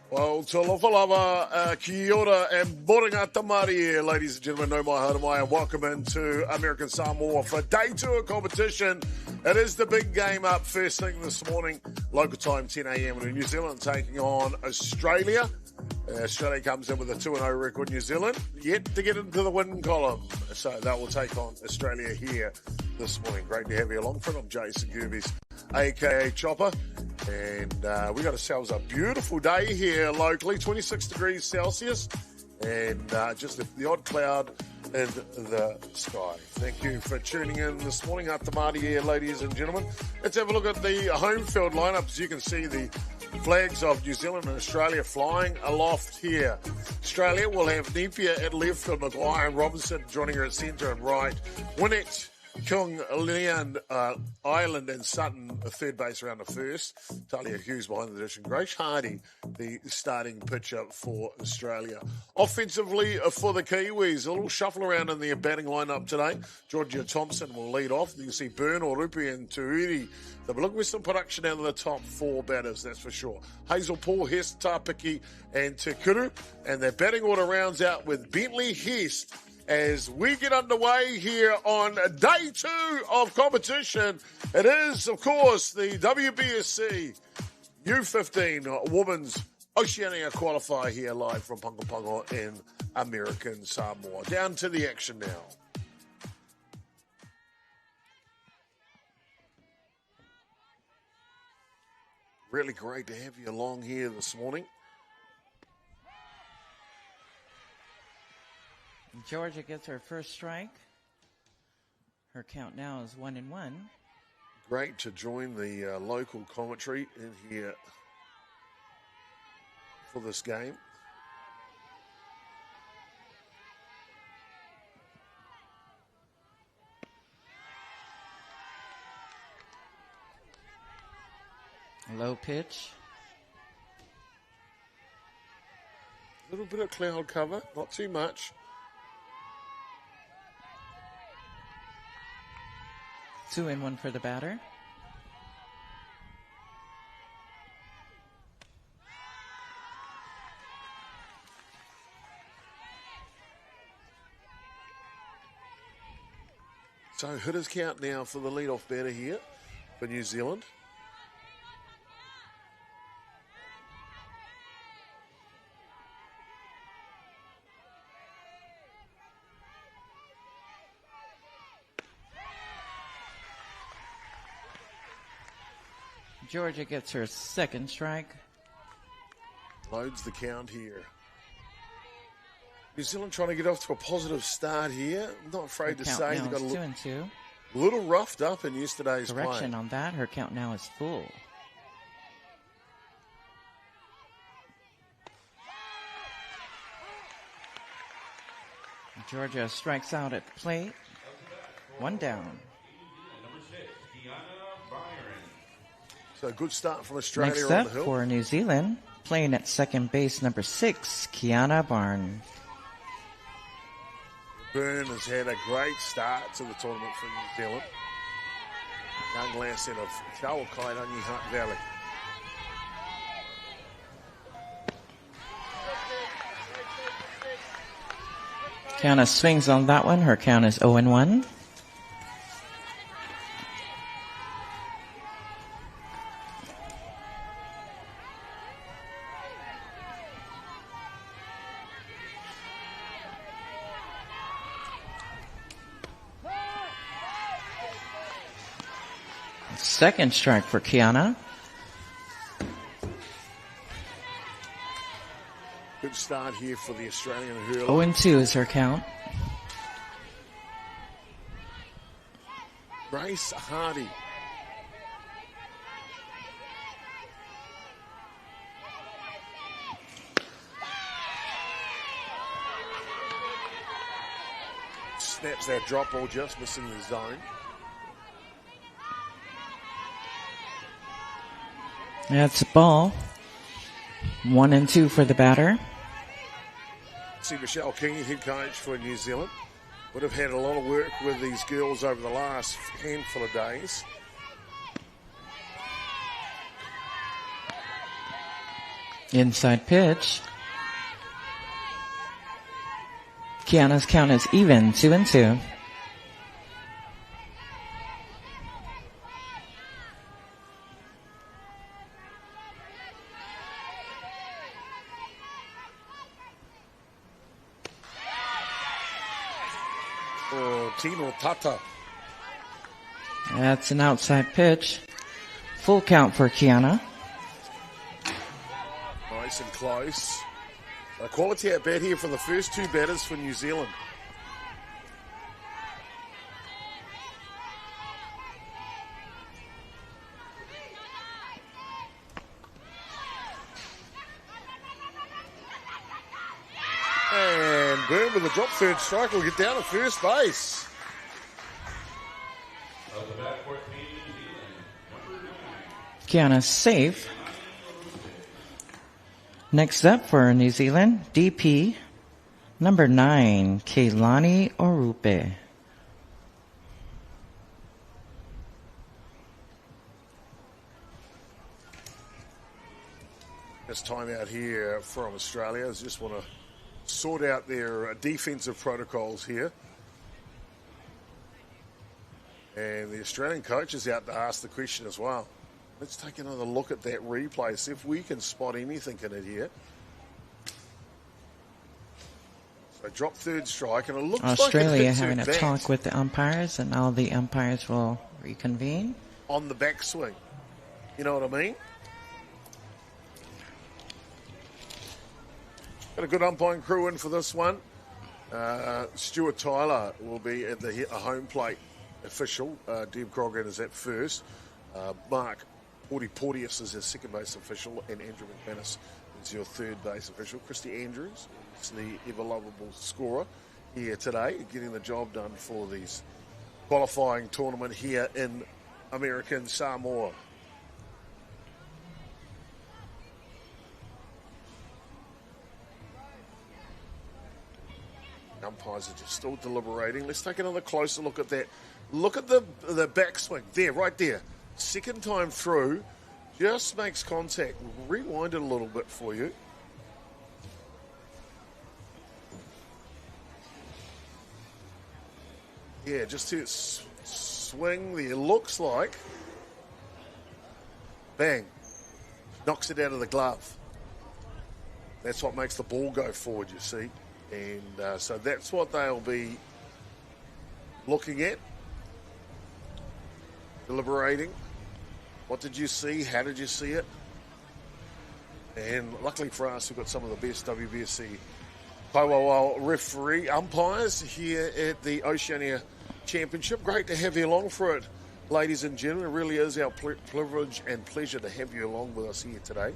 Well, Tolofalava, Kia ora, and Moringa Tamari, ladies and gentlemen, no mai haere mai, and welcome into American Samoa for day 2 of competition. It is the big game up first thing this morning, local time 10 a.m. in New Zealand, taking on Australia. Australia comes in with a 2-0 record. New Zealand yet to get into the win column, so that will take on Australia here this morning. Great to have you along for it. I'm Jason Gerbes, aka Chopper, and we got ourselves a beautiful day here locally, 26 degrees Celsius, and just the odd cloud in the sky. Thank you for tuning in this morning. Atamari here, ladies and gentlemen. Let's have a look at the home field lineup. As you can see, the flags of New Zealand and Australia flying aloft here. Australia will have Nepia at left and Maguire and Robinson joining her at centre and right. Winnett, Kung, Leon, Ireland and Sutton, a third base around the first. Talia Hughes behind the dish and Grace Hardy, the starting pitcher for Australia. Offensively for the Kiwis, a little shuffle around in their batting lineup today. Georgia Thompson will lead off. You can see Byrne, Orupi and Tuiri. They'll be looking for some production out of the top 4 batters, that's for sure. Hazel Paul, Hest, Tapiki and Te Kuru. And their batting order rounds out with Bentley, Hest, as we get underway here on day 2 of competition. It is, of course, the WBSC U15 Women's Oceania Qualifier here live from Pago Pago in American Samoa. Down to the action now. Really great to have you along here this morning. Georgia gets her first strike. Her count now is 1-1. Great to join the local commentary in here for this game. Low pitch. A little bit of cloud cover, not too much. 2-1 for the batter. So hitters count now for the leadoff batter here for New Zealand. Georgia gets her second strike. Loads the count here. New Zealand trying to get off to a positive start here. I'm not afraid to say they got a little roughed up in yesterday's play. Correction on that. Her count now is full. Georgia strikes out at the plate. 1 down. So a good start from Australia Next on the up hill. for New Zealand, playing at second base, number 6, Kiana Barn. Byrne has had a great start to the tournament for New Zealand. Young lass out of Kawakai, Onyi Hutt Valley. Kiana swings on that one. Her count is 0-1. Second strike for Kiana. Good start here for the Australian hurler. 0-2 is her count. Grace Hardy. Snaps that drop ball, just missing the zone. That's a ball. 1-2 for the batter. See Michelle King, head coach for New Zealand, would have had a lot of work with these girls over the last handful of days. Inside pitch. Kiana's count is even, 2-2. Tino Tata. That's an outside pitch. Full count for Kiana. Nice and close. A quality at bat here for the first two batters for New Zealand. And Byrne with a drop third strike will get down to first base. Kiana safe. Next up for New Zealand, DP, number 9, Keilani Orupe. This time out here from Australia. I just want to sort out their defensive protocols here. And the Australian coach is out to ask the question as well. Let's take another look at that replay, see if we can spot anything in it here. So drop third strike, and it looks Australia like having a talk with the umpires, and all the umpires will reconvene. On the backswing. You know what I mean? Got a good umpiring crew in for this one. Stuart Tyler will be at the home plate official. Deb Croggan is at first. Mark Portius is his second base official, and Andrew McManus is your third base official. Christy Andrews is the ever-lovable scorer here today, getting the job done for these qualifying tournament here in American Samoa. Umpires are just still deliberating. Let's take another closer look at that. Look at the backswing there, right there. Second time through, just makes contact. We'll rewind it a little bit for you. Yeah, just to swing there. Looks like, bang, knocks it out of the glove. That's what makes the ball go forward, you see. And so that's what they'll be looking at, deliberating. What did you see? How did you see it? And luckily for us, we've got some of the best WBSC referee umpires here at the Oceania Championship. Great to have you along for it, ladies and gentlemen. It really is our privilege and pleasure to have you along with us here today.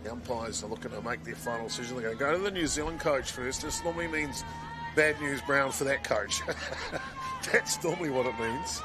The umpires are looking to make their final decision. They're going to go to the New Zealand coach first. This normally means bad news, Brown, for that coach. That's normally what it means.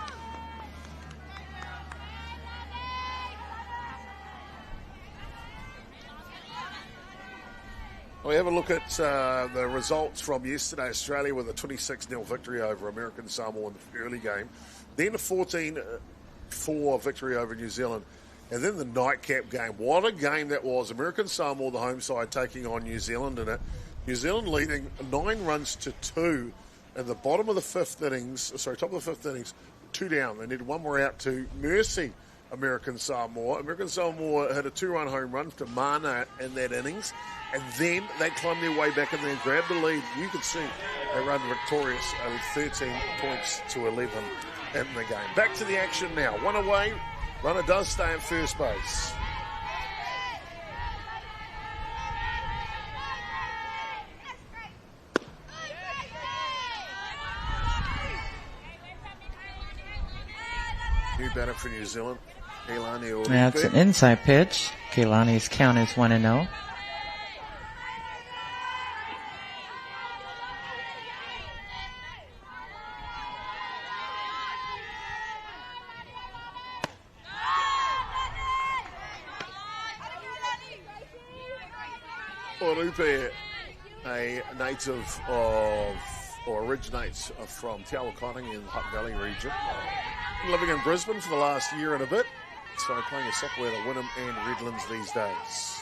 We have a look at the results from yesterday. Australia with a 26-0 victory over American Samoa in the early game. Then a 14-4 victory over New Zealand. And then the nightcap game. What a game that was. American Samoa, the home side, taking on New Zealand in it. New Zealand leading 9-2 in the bottom of the fifth innings. Top of the fifth innings, 2 down. They needed one more out to mercy American Samoa. American Samoa had a 2-run home run to Mana in that innings. And then they climbed their way back and then grabbed the lead. You could see they run victorious with 13 points to 11 in the game. Back to the action now. One away. Runner does stay at first base. New batter for New Zealand. Keilani. That's an inside pitch. Keilani's count is 1-0. Orupe, a native of or originates from Te Awakangi in the Hutt Valley region. Living in Brisbane for the last year and a bit. So playing a soccer at Wynnum and Redlands these days.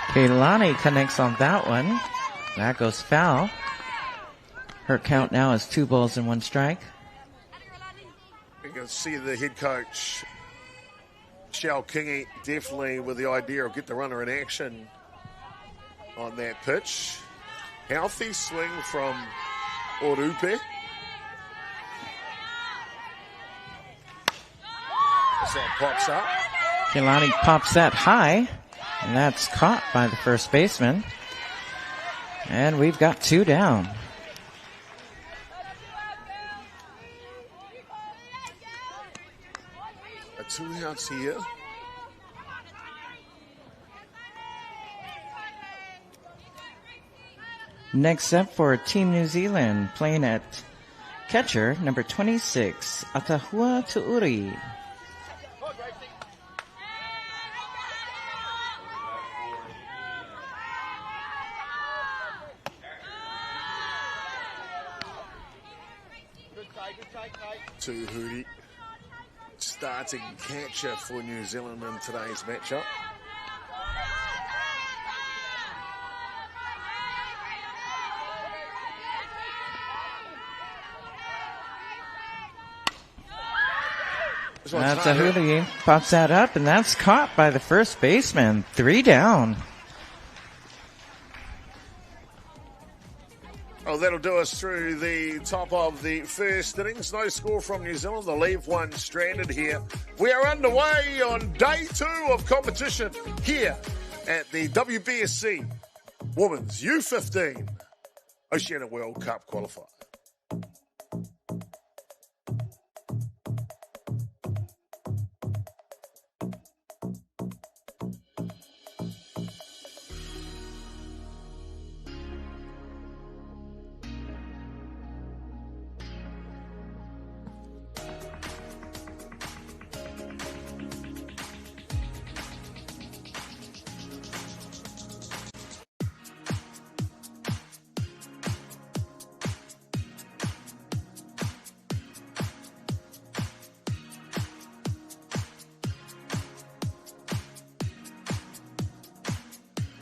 Keilani connects on that one. That goes foul. Her count now is 2 balls and 1 strike. You can see the head coach, Shao Kingi, definitely with the idea of get the runner in action on that pitch. Healthy swing from Orupe. As that pops up. Keilani pops that high, and that's caught by the first baseman. And we've got 2 down. A 2 outs here. Next up for Team New Zealand, playing at catcher, number 26, Atahua Tu'uri. Tuhuri, starting catcher for New Zealand in today's matchup. Tahuli pops that up, and that's caught by the first baseman. 3 down. Oh, that'll do us through the top of the first innings. No score from New Zealand. They'll leave one stranded here. We are underway on day 2 of competition here at the WBSC Women's U15 Oceania World Cup Qualifier.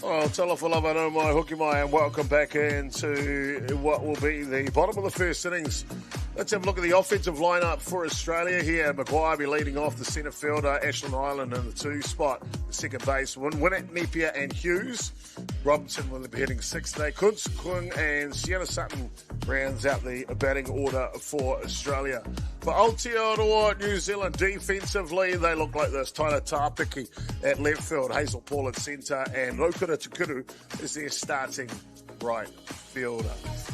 Well, Talafalava no mai, hoki mai, and welcome back into what will be the bottom of the first innings. Let's have a look at the offensive lineup for Australia here. Maguire be leading off, the centre fielder, Ashland Island in the 2 spot, the second baseman, Winnett, Napier and Hughes. Robinson will be hitting 6th day. Kuntz, Kung and Sienna Sutton rounds out the batting order for Australia. For Aotearoa, New Zealand defensively, they look like this. Tyler Tāpiki at left field, Hazel Paul at centre, and Rokura Tukuru is their starting right fielder.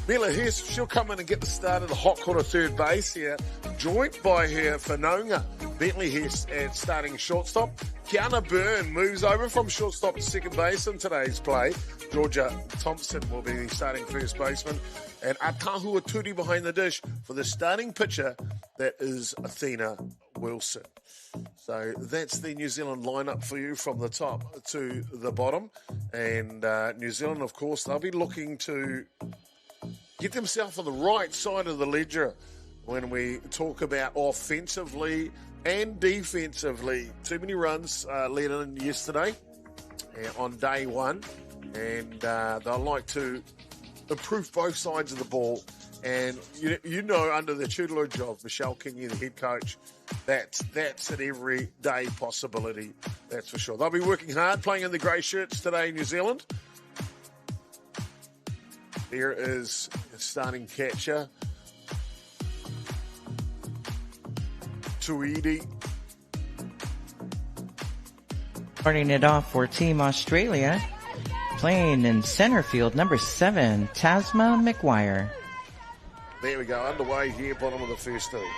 Mila Hess, she'll come in and get the start of the hot corner third base here, joined by her Whanonga, Bentley Hess at starting shortstop. Kiana Byrne moves over from shortstop to second base in today's play. Georgia Thompson will be the starting first baseman. And Atahua Turi behind the dish for the starting pitcher, that is Athena Wilson. So that's the New Zealand lineup for you from the top to the bottom. And New Zealand, of course, they'll be looking to get themselves on the right side of the ledger when we talk about offensively and defensively. Too many runs let in yesterday on day 1. And they'll like to improve both sides of the ball. And you know, under the tutelage of Michelle Kingi, the head coach, that's an everyday possibility, that's for sure. They'll be working hard, playing in the grey shirts today in New Zealand. There is a starting catcher, Tuidi. Starting it off for Team Australia, playing in center field, number 7, Tasma McGuire. There we go, underway here, bottom of the first innings.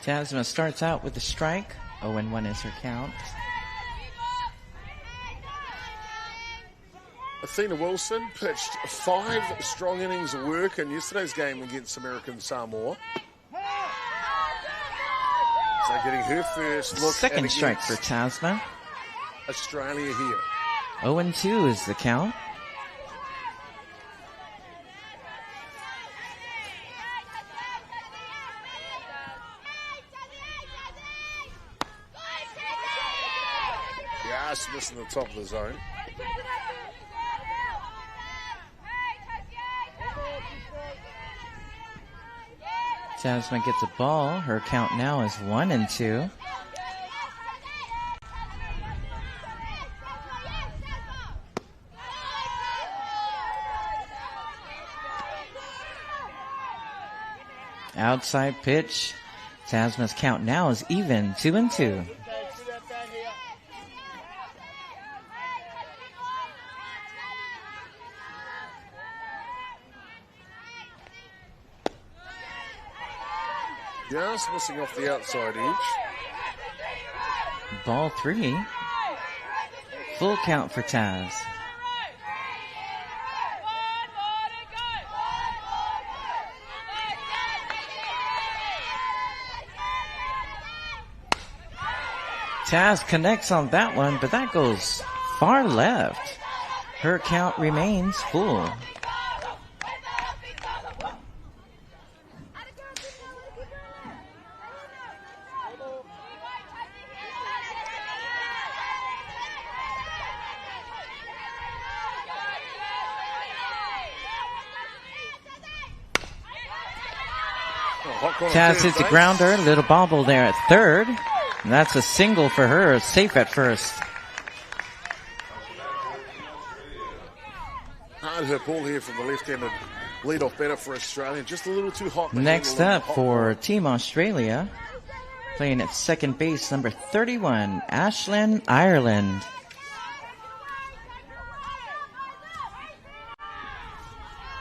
Tasma starts out with a strike. 0-1 is her count. Athena Wilson pitched 5 strong innings of work in yesterday's game against American Samoa. So getting her first look Second strike for Tasma. Australia here. 0-2 is the count. Just missing the top of the zone. Tasman gets a ball. Her count now is 1-2. Outside pitch. Tasman's count now is even, 2-2. Just missing off the outside edge. Ball 3. Full count for Taz. Taz connects on that one, but that goes far left. Her count remains full. Taz hits the grounder, little bobble there at third. And that's a single for her, safe at first. Hard hit ball here from the left-handed lead-off batter for Australia. Just a little too hot. Next up for Team Australia, playing at second base, number 31, Ashlyn Ireland.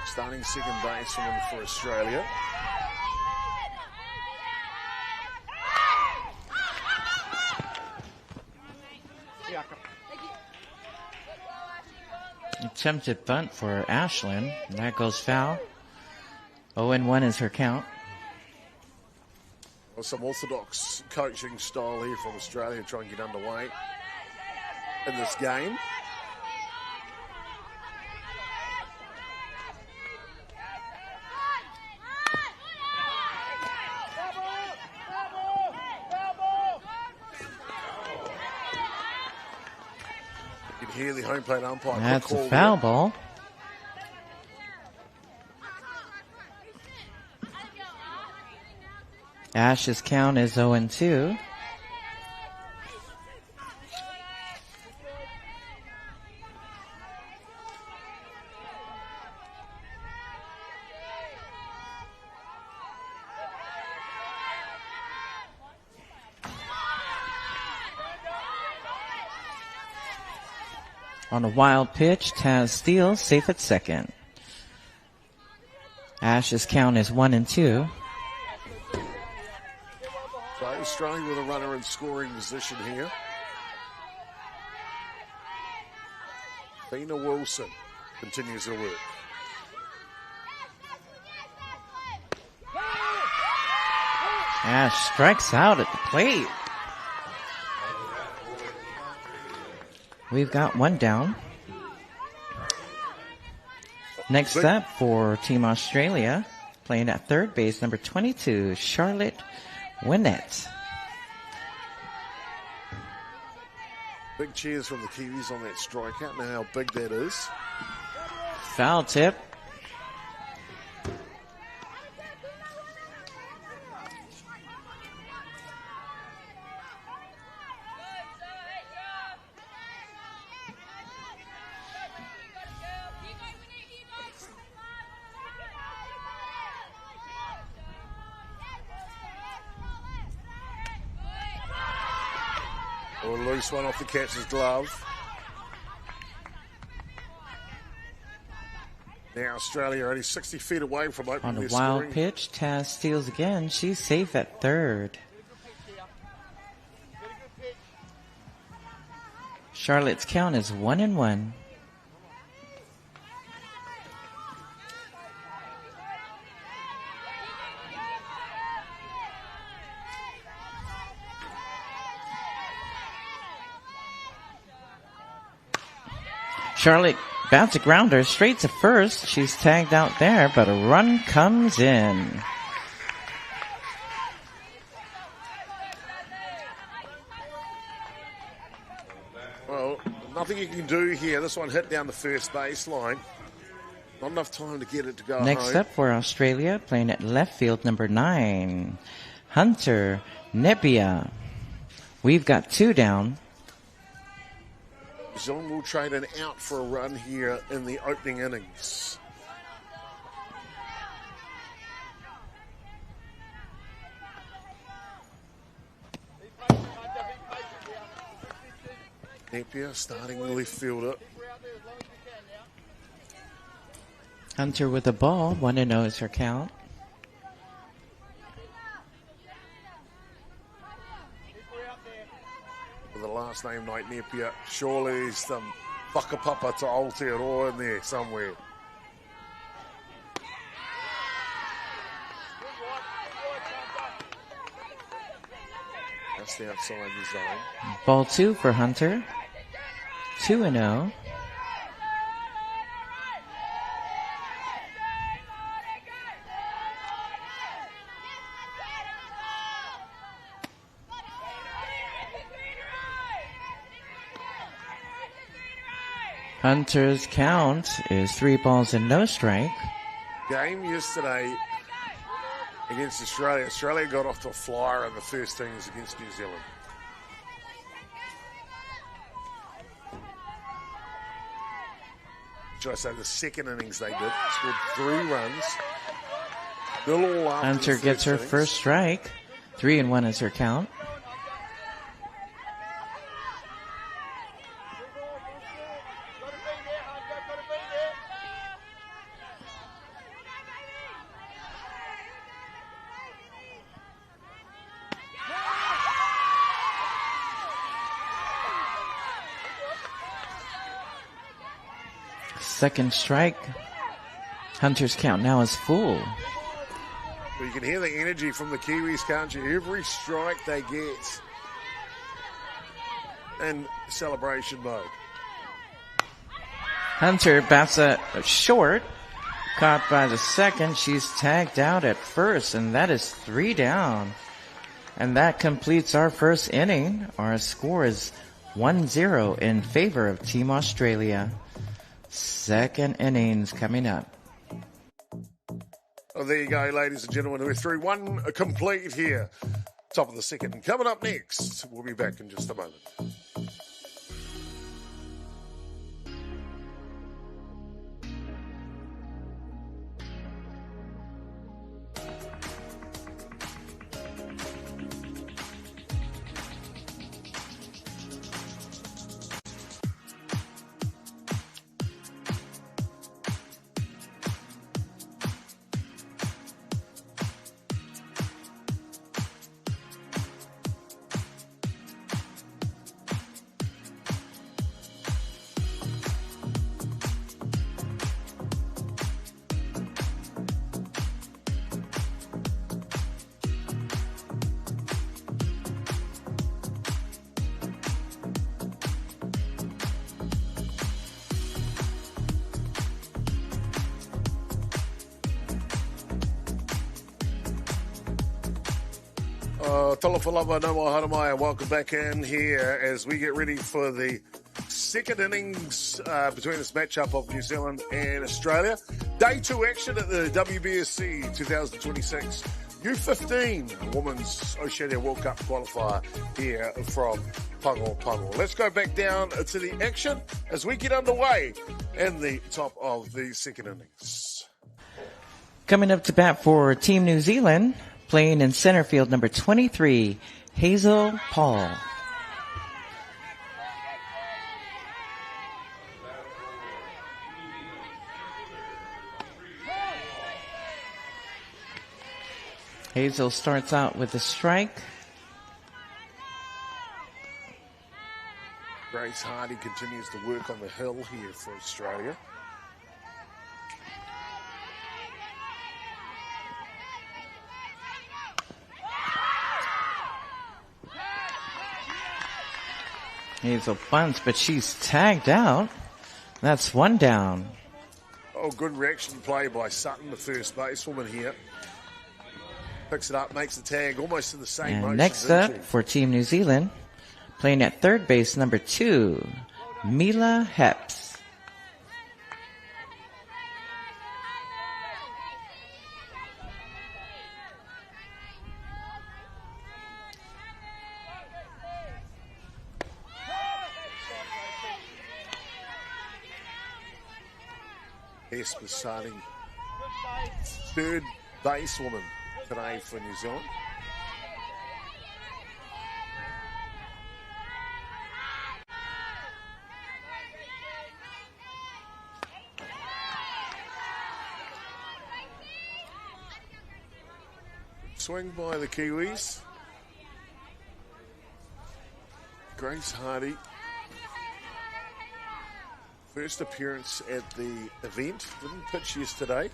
Starting second baseman for Australia. Attempted bunt for Ashlyn. That goes foul. 0-1 is her count. Well, some orthodox coaching style here from Australia, trying to get underway in this game. You can hear the home plate umpire. That's a foul ball. Ash's count is 0-2. On a wild pitch, Taz steals, safe at second. Ash's count is 1-2. So Australia with a runner in scoring position here. Athena Wilson continues her work. Ash strikes out at the plate. We've got one down. Next up for Team Australia, playing at third base, number 22, Charlotte Winnett. Big cheers from the Kiwis on that strikeout. Know how big that is. Foul tip. A loose one off the catcher's glove. Now Australia only 60 feet away from opening On a their wild scoring. pitch, Taz steals again. She's safe at third. Charlotte's count is 1-1. Charlotte bounced a grounder straight to first. She's tagged out there, but a run comes in. Well, nothing you can do here. This one hit down the first baseline. Not enough time to get it to go Next home. up for Australia, playing at left field, number 9, Hunter Nebia. We've got 2 down. New Zealand will trade an out for a run here in the opening innings. Napier starting left fielder. Hunter with the ball, 1-0 is her count. With the last name, Night Napier, surely some whakapapa to Aotearoa in there somewhere. That's the outside the zone. Ball 2 for Hunter, 2-0. Hunter's count is 3 balls and no strike. Game yesterday against Australia. Australia got off to a flyer in the first innings against New Zealand. Should I say the second innings they did? Scored 3 runs. All after Hunter the gets her innings. first strike. 3-1 is her count. Second strike. Hunter's count now is full. Well, you can hear the energy from the Kiwis, can't you? Every strike they get in celebration mode. Hunter bats a short. Caught by the second. She's tagged out at first, and that is 3 down. And that completes our first inning. Our score is 1-0 in favor of Team Australia. Second innings coming up. Oh, there you go, ladies and gentlemen. We're through one complete here. Top of the second. Coming up next, we'll be back in just a moment. Tolofalava no more haramai, and welcome back in here as we get ready for the second innings between this matchup of New Zealand and Australia. Day 2 action at the WBSC 2026 U15 Women's Oceania World Cup Qualifier here from Pago. Let's go back down to the action as we get underway in the top of the second innings. Coming up to bat for Team New Zealand, playing in center field, number 23, Hazel Paul. Hazel starts out with a strike. Grace Hardy continues to work on the hill here for Australia. Hazel bunts, but she's tagged out. That's one down. Oh, good reaction play by Sutton, the first basewoman here. Picks it up, makes the tag almost in the same motion. And next up for Team New Zealand, playing at third base, number 2, Mila Heps. Hesper starting third basewoman today for New Zealand. Swing by the Kiwis. Grace Hardy. First appearance at the event. Didn't pitch yesterday.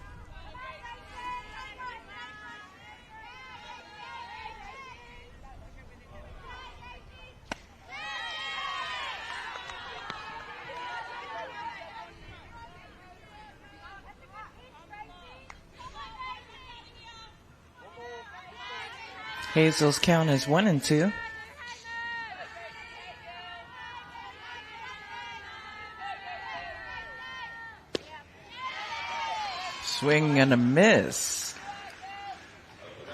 Hazel's count is 1-2. Swing and a miss.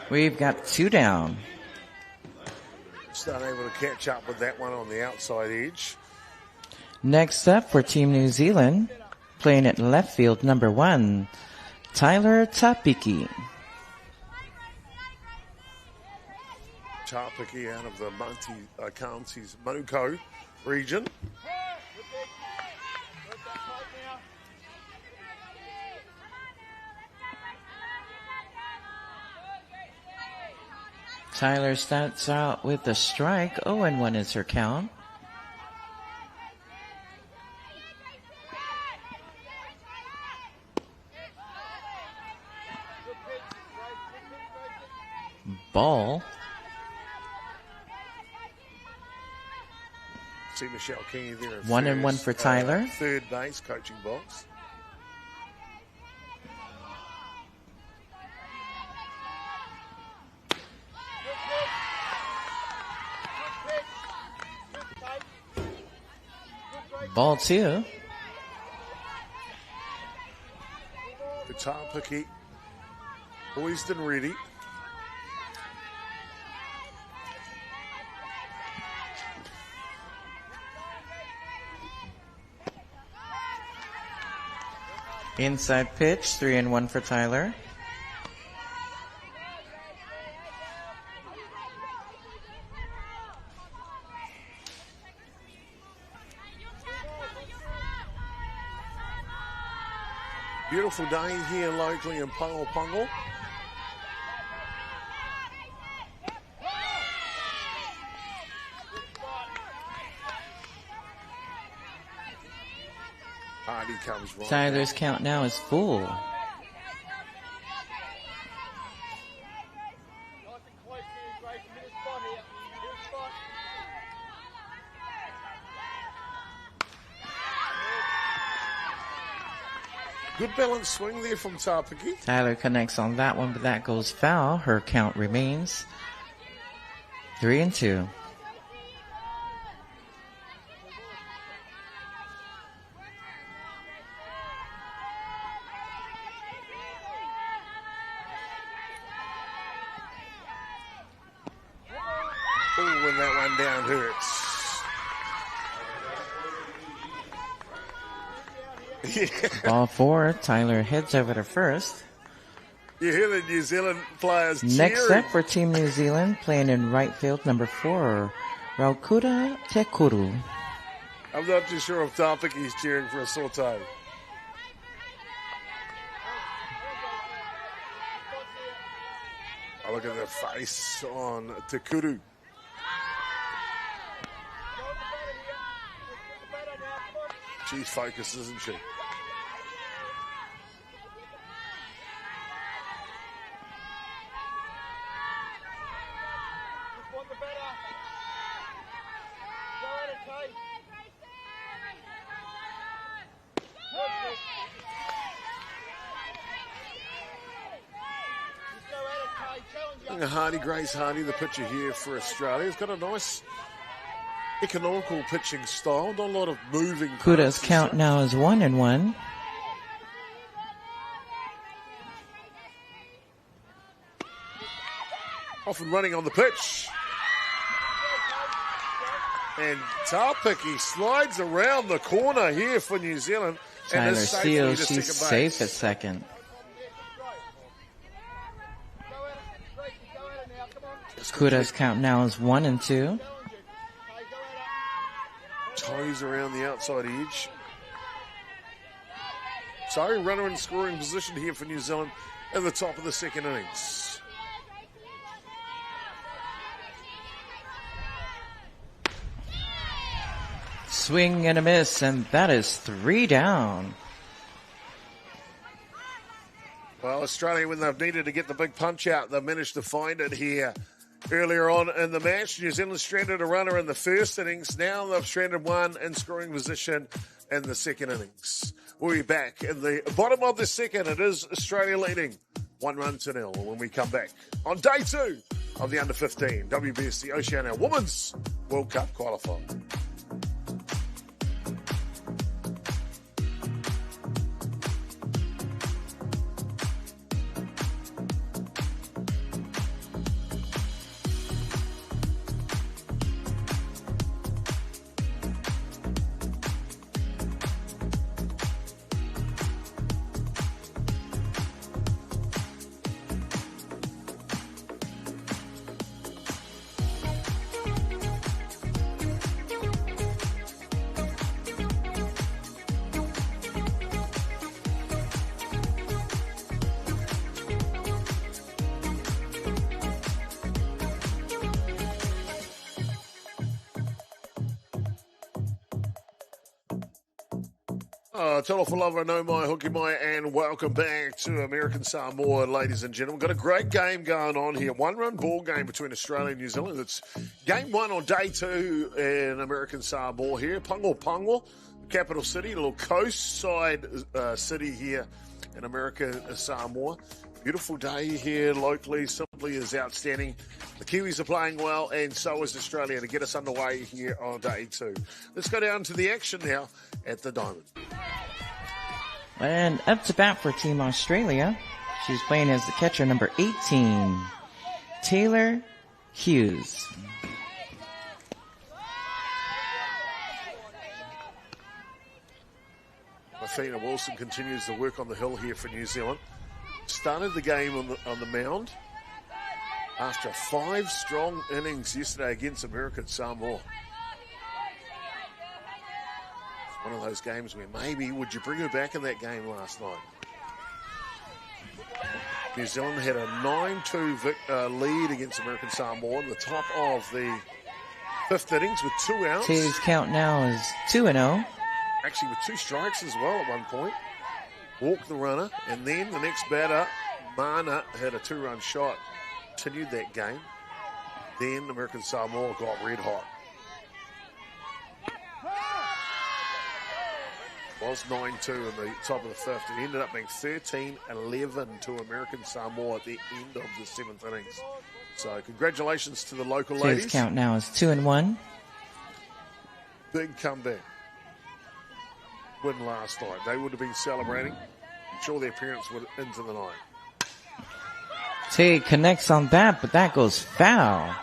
We've got 2 down. Just unable to catch up with that one on the outside edge. Next up for Team New Zealand, playing at left field, number 1, Tyler Tapiki. Tapiki out of the Counties Moko region. Tyler starts out with a strike. 0-1 is her count. Ball. See Michelle Keeney there. 1-1 for Tyler. Third base, coaching box. Ball 2. Guitar picky. Poised and ready. Inside pitch, 3-1 for Tyler. Beautiful day here locally in Pago. Hardy comes right. Tyler's count now is full. Good balanced swing there from Tapiki. Tyler connects on that one, but that goes foul. Her count remains 3-2. Oh, when that one down hurts. Yeah. Ball 4. Tyler heads over to first. You hear the New Zealand players cheering. Next up for Team New Zealand, playing in right field, number 4, Raukura Tekuru. I'm not too sure if Tapiki's cheering for a saute. Oh, look at the face on Tekuru. She's focused, isn't she? young Hardy, Grace Hardy, the pitcher here for Australia. He's got a nice economical pitching style, not a lot of moving. Kuda's count now is 1-1. Often running on the pitch. And Tapiki slides around the corner here for New Zealand. Tyler Seal, she's safe at second. Kuda's count now is 1-2. Toes around the outside edge. So, runner in scoring position here for New Zealand at the top of the second innings. Swing and a miss, and that is 3 down. Well, Australia, when they've needed to get the big punch out, they've managed to find it here. Earlier on in the match, New Zealand stranded a runner in the first innings. Now they've stranded one in scoring position in the second innings. We'll be back in the bottom of the second. It is Australia leading 1-0 when we come back on day 2 of the Under-15 WBSC Oceania Women's World Cup Qualifier. Talo for love, no mai, hoki mai, and welcome back to American Samoa, ladies and gentlemen. Got a great game going on here. 1-run ball game between Australia and New Zealand. It's game 1 on day 2 in American Samoa here. Pango, capital city, a little coastside city here in American Samoa. Beautiful day here locally, simply is outstanding. The Kiwis are playing well, and so is Australia to get us underway here on day 2. Let's go down to the action now at the Diamond. And up to bat for Team Australia. She's playing as the catcher, number 18, Taylor Hughes. Athena Wilson continues to work on the hill here for New Zealand. Started the game on the mound after 5 strong innings yesterday against American Samoa. One of those games where maybe, would you bring her back in that game last night? New Zealand had a 9-2 lead against American Samoa in the top of the 5th innings with 2 outs. Today's count now is 2-0. Actually with 2 strikes as well at one point. Walked the runner, and then the next batter, Mana, had a 2-run shot. Continued that game. Then American Samoa got red hot. Was 9-2 in the top of the 5th. It ended up being 13-11 to American Samoa at the end of the 7th innings. So congratulations to the local ladies. Today's count now is 2-1. Big comeback win last night. They would have been celebrating. I'm sure their parents would into the night. Tay connects on that, but that goes foul.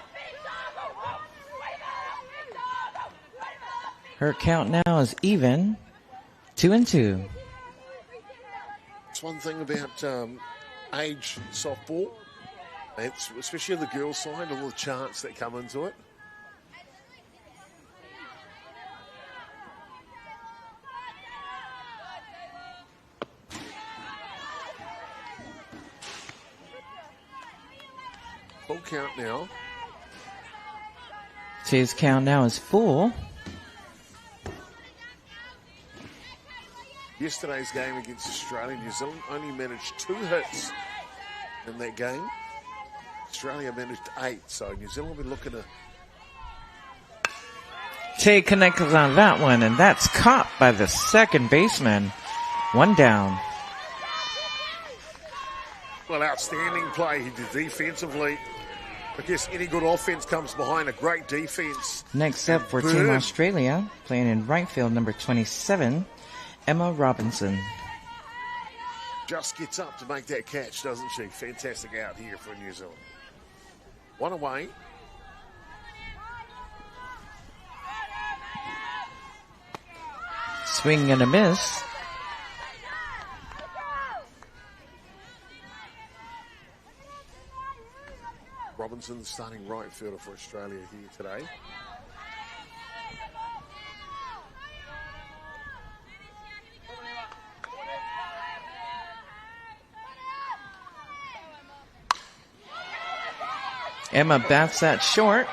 Her count now is even. 2-2. It's one thing about age softball. It's, especially the girls' side, all the chants that come into it. Full count now. Today's count now is full. Yesterday's game against Australia, New Zealand only managed 2 hits in that game. Australia managed 8, so New Zealand will be looking to... Tay connects on that one, and that's caught by the second baseman. 1 down. Well, outstanding play he did defensively I guess any good offense comes behind a great defense. Next up for Team Australia, playing in right field, number 27, Emma Robinson. Just gets up to make that catch, doesn't she? Fantastic out here for New Zealand. One away. Swing and a miss. Robinson, the starting right fielder for Australia here today. Emma bats that short.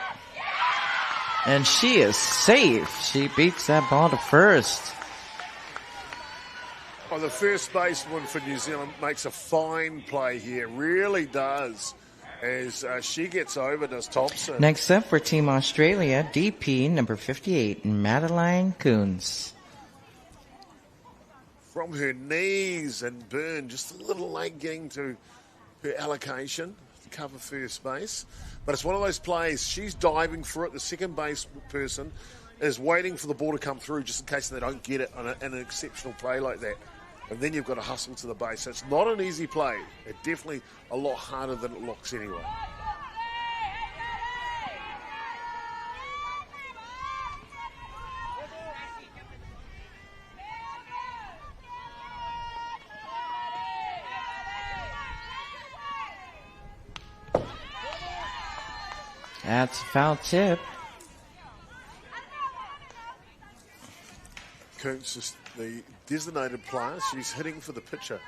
And she is safe. She beats that ball to first. Oh, the first baseman for New Zealand makes a fine play here. Really does. As she gets over, does Thompson. Next up for Team Australia, DP number 58, Madeline Coons. From her knees and burn, just a little late getting to her allocation to cover first base. But it's one of those plays, she's diving for it. The second base person is waiting for the ball to come through just in case they don't get it on an exceptional play like that. And then you've got to hustle to the base. So it's not an easy play. It's definitely a lot harder than it looks anyway. That's a foul tip. Coons is the designated player. She's hitting for the pitcher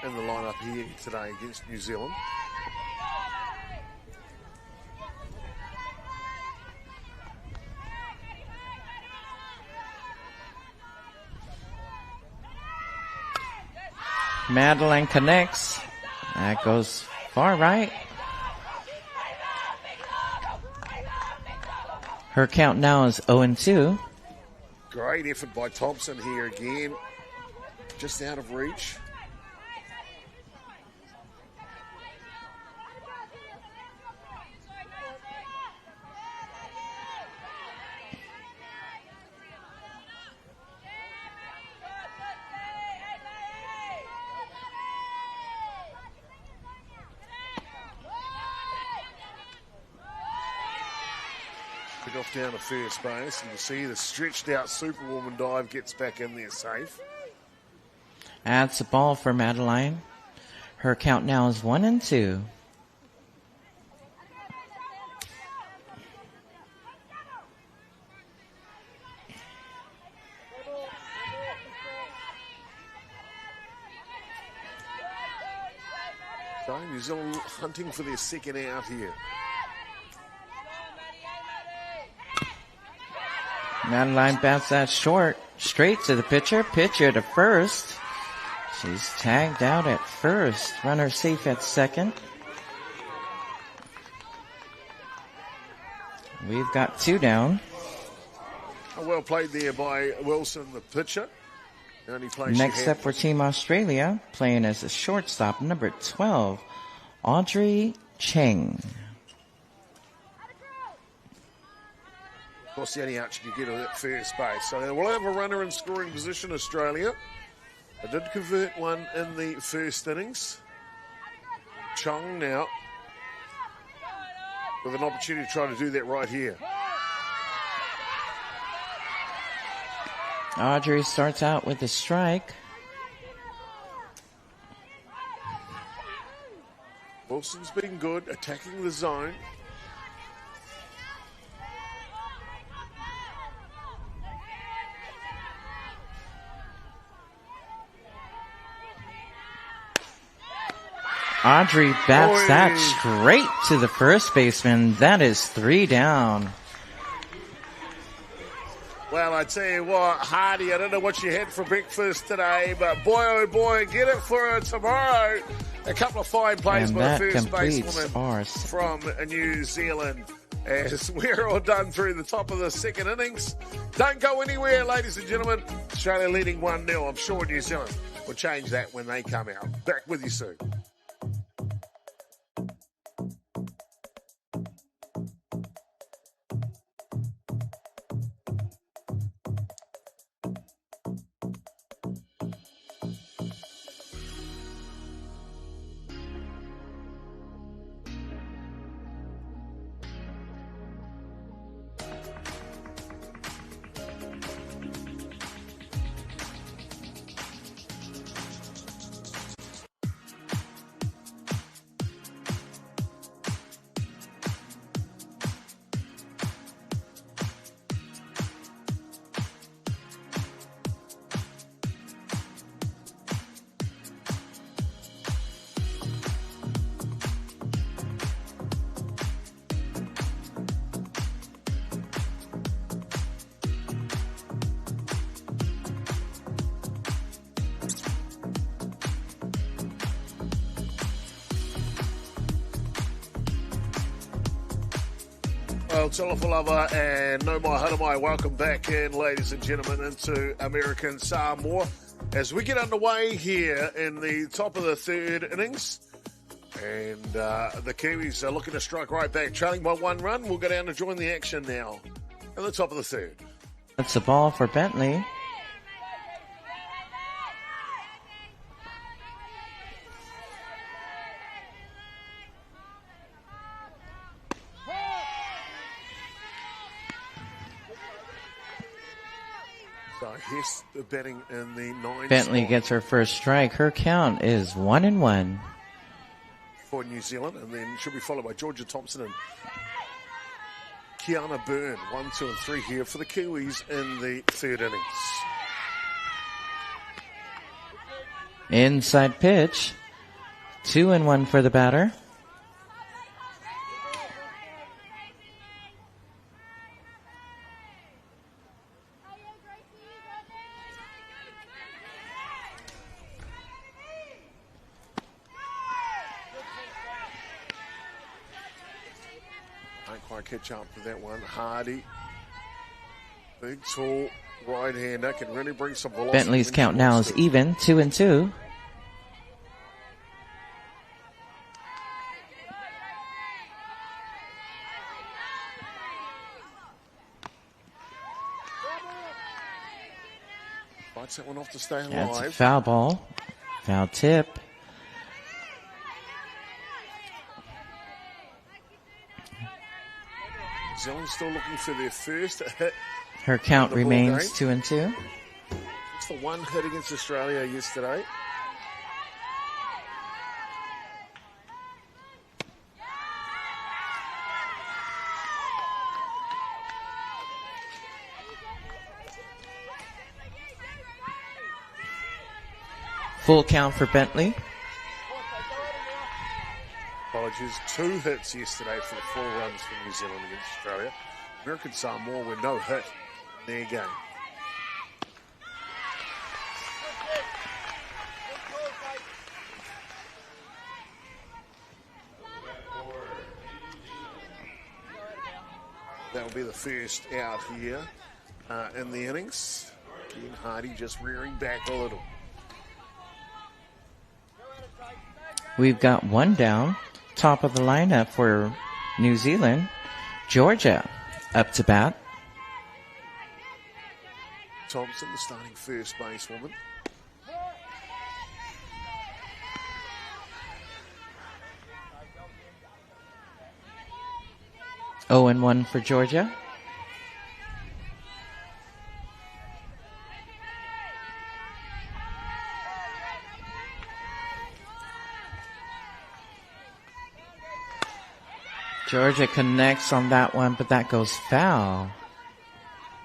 in the lineup here today against New Zealand. Madeline connects. That goes far right. Her count now is 0-2. Great effort by Thompson here again. Just out of reach. Pick off down to first base, and you see the stretched out Superwoman dive gets back in there safe. That's a ball for Madeline. Her count now is 1-2. So New Zealand hunting for their second out here. Madeline bats that short, straight to the pitcher. Pitcher to first. She's tagged out at first. Runner safe at second. We've got two down. Well played there by Wilson, the pitcher. Only place Next up for Team Australia, playing as a shortstop, number 12, Audrey Cheng. Of course, the only out you can get at first base. So we'll have a runner in scoring position, Australia. They did convert one in the first innings. Chung now with an opportunity to try to do that right here. Audrey starts out with a strike. Wilson's been good, attacking the zone. Audrey bats that straight to the first baseman. That is 3 down. Well, I tell you what, Hardy, I don't know what you had for breakfast today, but boy, oh boy, get it for her tomorrow. A couple of fine plays by the first basewoman from New Zealand. As we're all done through the top of the second innings. Don't go anywhere, ladies and gentlemen. Australia leading 1-0. I'm sure New Zealand will change that when they come out. Back with you soon. Well, Talafalava and No Mai Haramai, welcome back in, ladies and gentlemen, into American Samoa as we get underway here in the top of the third innings. And the Kiwis are looking to strike right back, trailing by 1 run. We'll go down to join the action now at the top of the third. That's a ball for Bentley. So here's the batting in the 9 Bentley spot gets her first strike. Her count is 1-1. for New Zealand, and then she'll be followed by Georgia Thompson and Kiana Byrne. 1, 2, and 3 here for the Kiwis in the third innings. Inside pitch. 2-1 for the batter. Can't quite catch up with that one. Hardy, big, tall right-hander, can really bring some velocity. Bentley's count now is even, 2-2. Fights that one off to stay alive. That's a foul ball. Foul tip. New Zealand still looking for their first hit. Her count remains 2-2. It's the one hit against Australia yesterday. Full count for Bentley. Apologies. 2 hits yesterday for the 4 runs for New Zealand against Australia. American Samoa with no hit in their game. That will be the first out here in the innings. Ken Hardy just rearing back a little. We've got 1 down. Top of the lineup for New Zealand. Georgia up to bat. Thompson, the starting first basewoman. Oh, and 1 for Georgia. Georgia connects on that one, but that goes foul.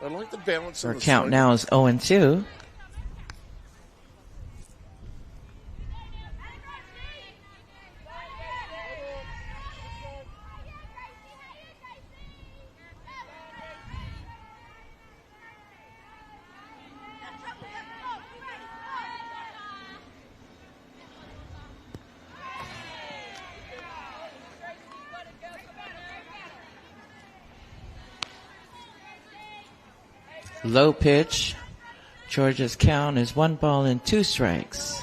I like the balance. Her count now is 0-2. Low pitch. Georgia's count is 1 ball and 2 strikes.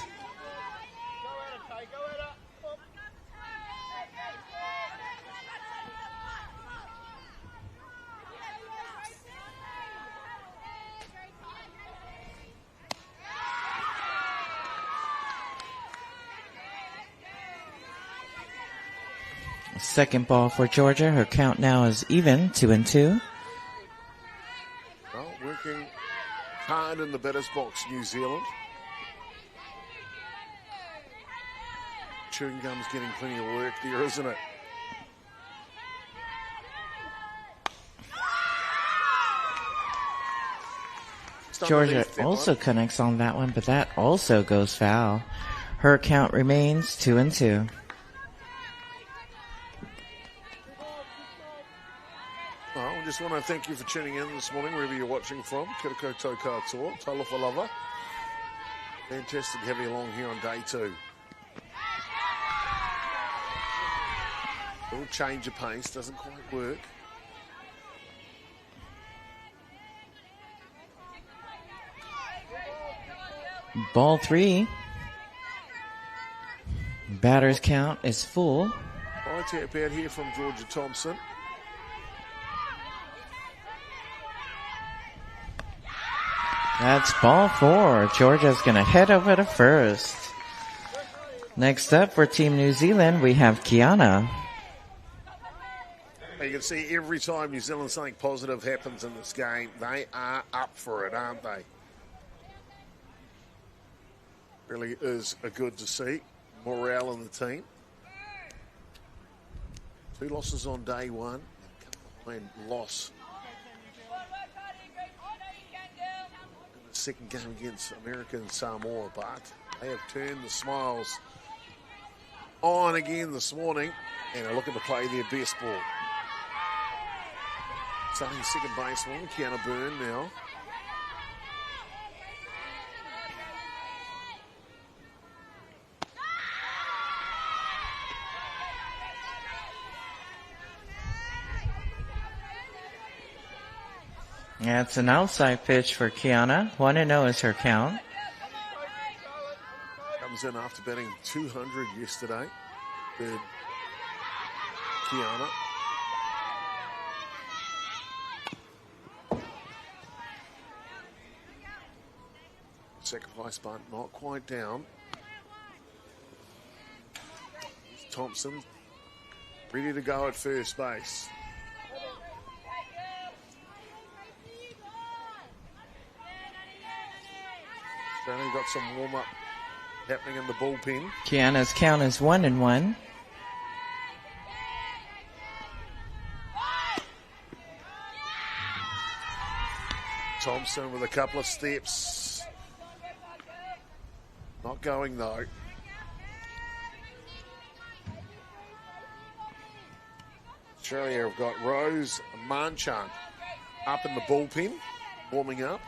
Second ball for Georgia. Her count now is even, 2-2. Working hard in the batter's box, New Zealand. Chewing gum's getting plenty of work there, isn't it? Georgia also connects on that one, but that also goes foul. Her count remains 2-2. I just want to thank you for tuning in this morning, wherever you're watching from. Kia ora koutou katoa, talofa lava. Fantastic to have you along here on day 2. A little change of pace, doesn't quite work. Ball 3. Batter's count is full. I'll tap out here from Georgia Thompson. That's ball 4. Georgia's going to head over to first. Next up for Team New Zealand, we have Kiana. You can see every time New Zealand something positive happens in this game, they are up for it, aren't they? Really is a good to see. Morale in the team. 2 losses on day 1. And loss in the second game against America and Samoa, but they have turned the smiles on again this morning and are looking to play their best ball. Starting second baseman, Kiana Byrne now. Yeah, it's an outside pitch for Kiana. 1-0 is her count. Comes in after batting 200 yesterday. Third, Kiana. Sacrifice bunt, not quite down. Thompson ready to go at first base. Australia got some warm-up happening in the bullpen. Kiana's count is 1-1. Thompson with a couple of steps. Not going though. Australia have got Rose Marchand up in the bullpen, warming up.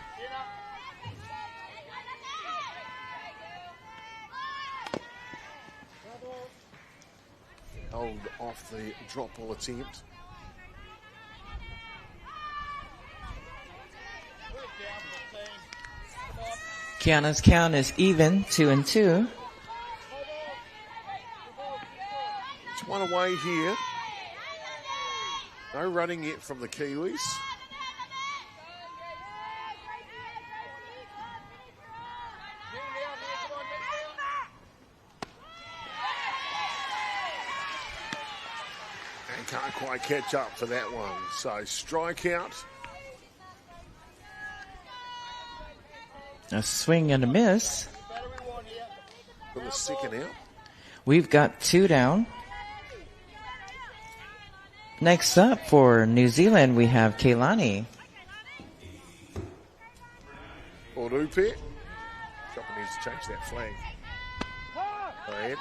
Hold off the drop ball attempt. Kiana's count is even, 2-2. It's one away here. No running yet from the Kiwis. And can't quite catch up for that one. So strikeout. A swing and a miss. For the second out. We've got 2 down. Next up for New Zealand, we have Keilani. Orupe. Chopper needs to change that flag. Go ahead.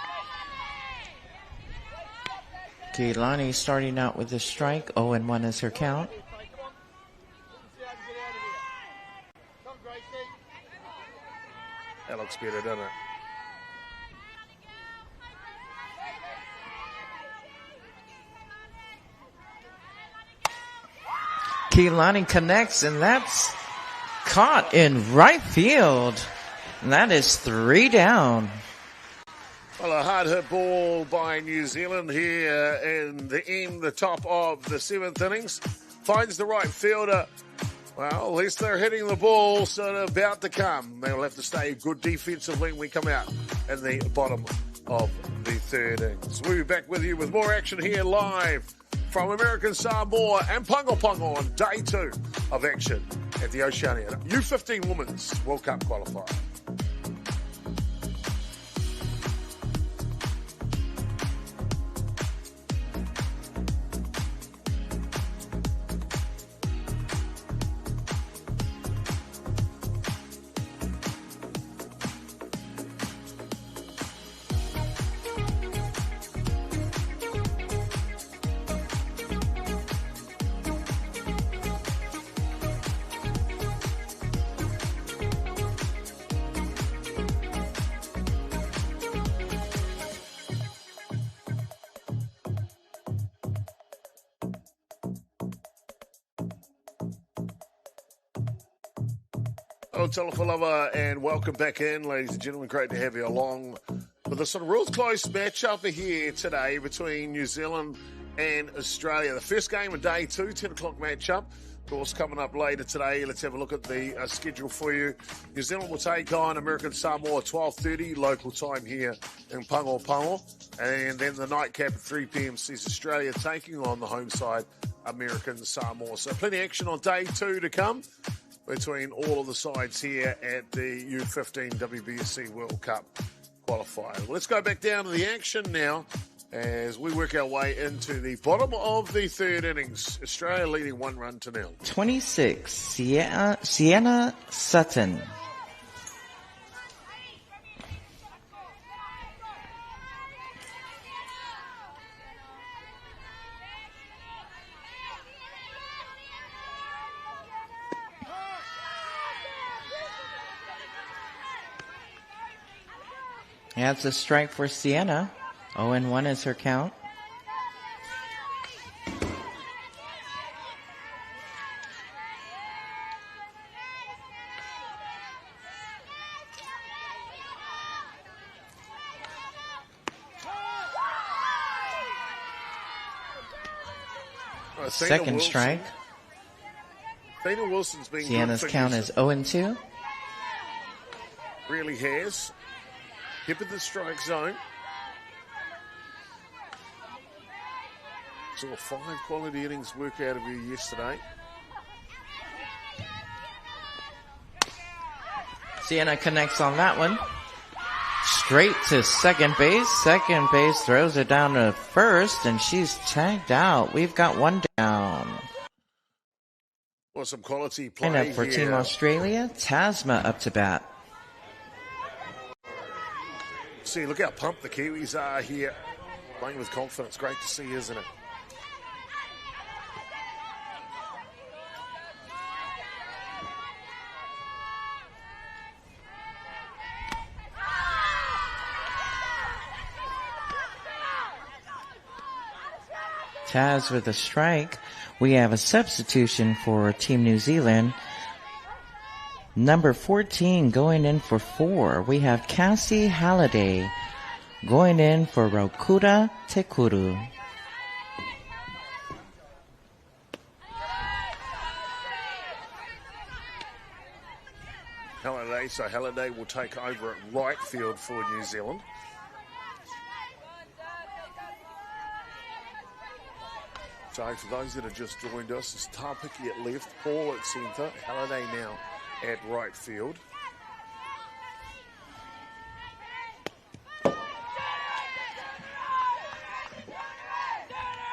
Keilani starting out with a strike. 0-1 is her count. That looks better, doesn't it? Keilani connects, and that's caught in right field. And that is 3 down. Well, a hard hit ball by New Zealand here in the top of the 7th innings. Finds the right fielder. Well, at least they're hitting the ball, so they're about to come. They'll have to stay good defensively when we come out in the bottom of the 3rd innings. We'll be back with you with more action here live from American Samoa and Pago on day 2 of action at the Oceania U15 Women's World Cup Qualifier. Oh, Talafalava, and welcome back in, ladies and gentlemen. Great to have you along for this sort of real close matchup here today between New Zealand and Australia. The first game of day 2, 10 o'clock matchup. Of course, coming up later today, let's have a look at the schedule for you. New Zealand will take on American Samoa at 12:30 local time here in Pago. And then the nightcap at 3 p.m. sees Australia taking on the home side, American Samoa. So plenty of action on day 2 to come between all of the sides here at the U15 WBSC World Cup qualifier. Well, let's go back down to the action now as we work our way into the bottom of the third innings. Australia leading 1-0. 26, Sienna Sutton. That's a strike for Sienna. 0-1 is her count. Second strike. Athena Wilson's been Sienna's count is 0-2. Really has. Hip of the strike zone. Saw 5 quality innings work out of you yesterday. Sienna connects on that one. Straight to second base. Second base throws it down to first, and she's tagged out. We've got one down. Well, some quality play And up for here. Team Australia, Tasma up to bat. See, look how pumped the Kiwis are here. Playing with confidence. Great to see, isn't it? Taz with a strike. We have a substitution for Team New Zealand. Number 14 going in for 4. We have Cassie Halliday going in for Rokuda Tekuru. Halliday, so Halliday will take over at right field for New Zealand. So for those that have just joined us, it's Tapiki at left, Paul at centre, Halliday now at right field.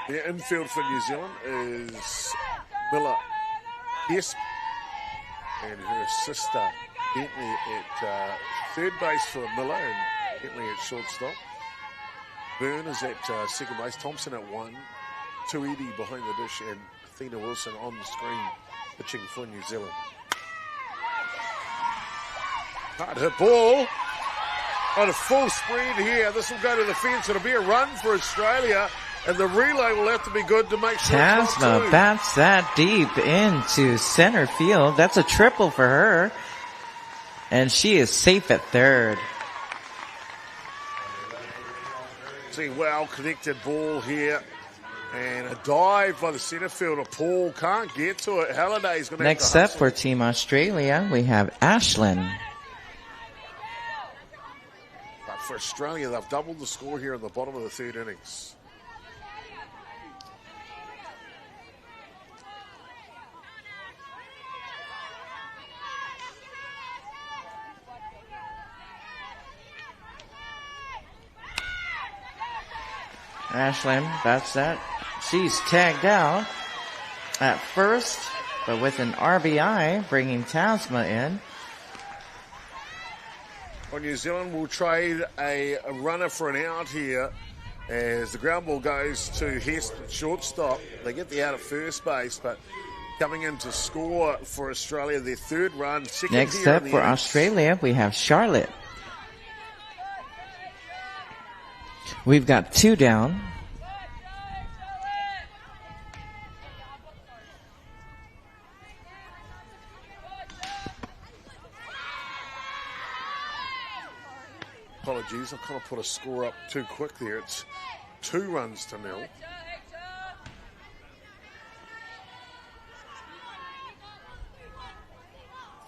The infield for New Zealand is Miller Hesp and her sister Bentley at third base for Miller and Bentley at shortstop. Byrne is at second base, Thompson at 1, Tuidi behind the dish, and Athena Wilson on the screen pitching for New Zealand. Hard hit ball on a full spread here. This will go to the fence. It'll be a run for Australia, and the relay will have to be good to make sure. Tasma bats that deep into center field. That's a triple for her, and she is safe at third. See, well connected ball here. And a dive by the centre fielder. Paul can't get to it. Halliday's going to Next up for Team Australia, we have Ashlyn. But for Australia, they've doubled the score here in the bottom of the third innings. Ashlyn, that's that. She's tagged out at first, but with an RBI, bringing Tasma in. Well, New Zealand will trade a runner for an out here as the ground ball goes to Hest at shortstop. They get the out at first base, but coming in to score for Australia, their third run. Next up for Australia, we have Charlotte. We've got 2 down. apologies. I kind of put a score up too quick there. It's 2-0.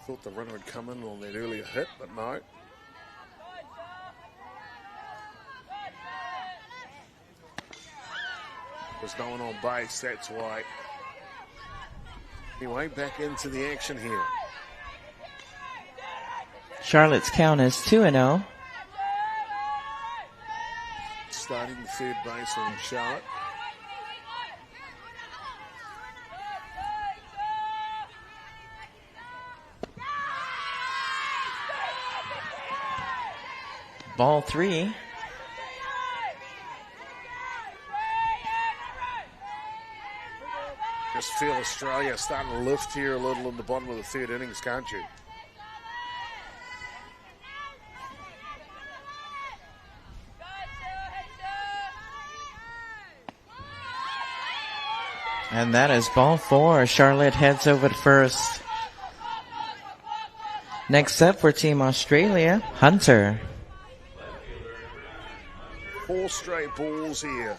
Thought the runner would come in on that earlier hit, but no. There's no one on base, that's why. Anyway, back into the action here. Charlotte's count is 2-0. Starting third base on Charlotte. Ball 3. Just feel Australia starting to lift here a little in the bottom of the third innings, can't you? And that is ball 4. Charlotte heads over to first. Next up for Team Australia, Hunter. 4 straight balls here.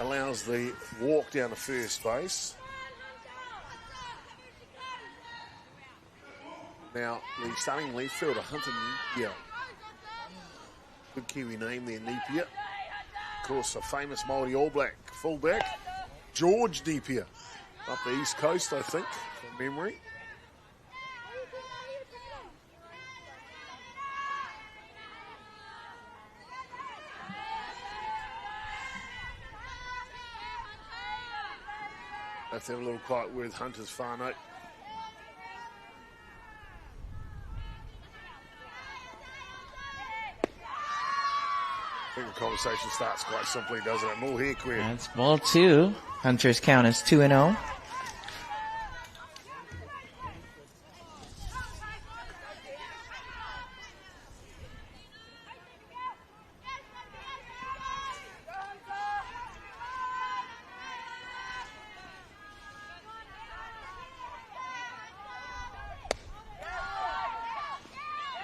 Allows the walk down to first base. Now, the starting left fielder, Hunter Nepia. Good Kiwi name there, Nepia. Of course, a famous Māori All Black fullback, George Nepia. Up the East Coast, I think, from memory. Let's have a little quiet word with Hunter's far note. I think the conversation starts quite simply, doesn't it? More here, Queer. That's ball 2. Hunter's count is 2-0.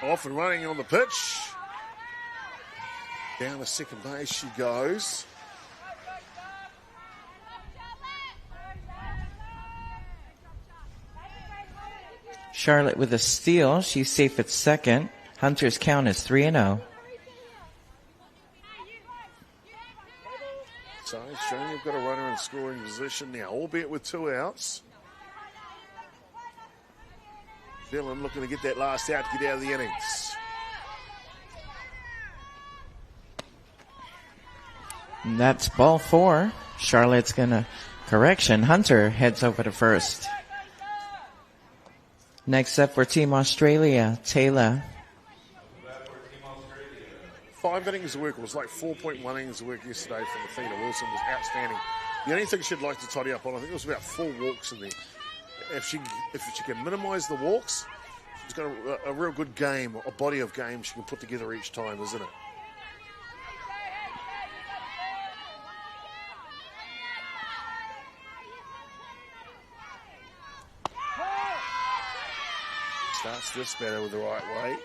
Off and running on the pitch. Down to second base she goes. Charlotte with a steal. She's safe at second. Hunter's count is 3-0. So Australia's got a runner in scoring position now, albeit with 2 outs. Dylan looking to get that last out to get out of the innings. And that's ball 4. Charlotte's gonna correction. Hunter heads over to first. Next up for Team Australia, Taylor. 5 innings of work. It was like 4.1 innings of work yesterday from Athena Wilson. Was outstanding. The only thing she'd like to tidy up on, I think it was about 4 walks in there. If she can minimise the walks, she's got a real good game, a body of games she can put together each time, isn't it? Starts this batter with the right way.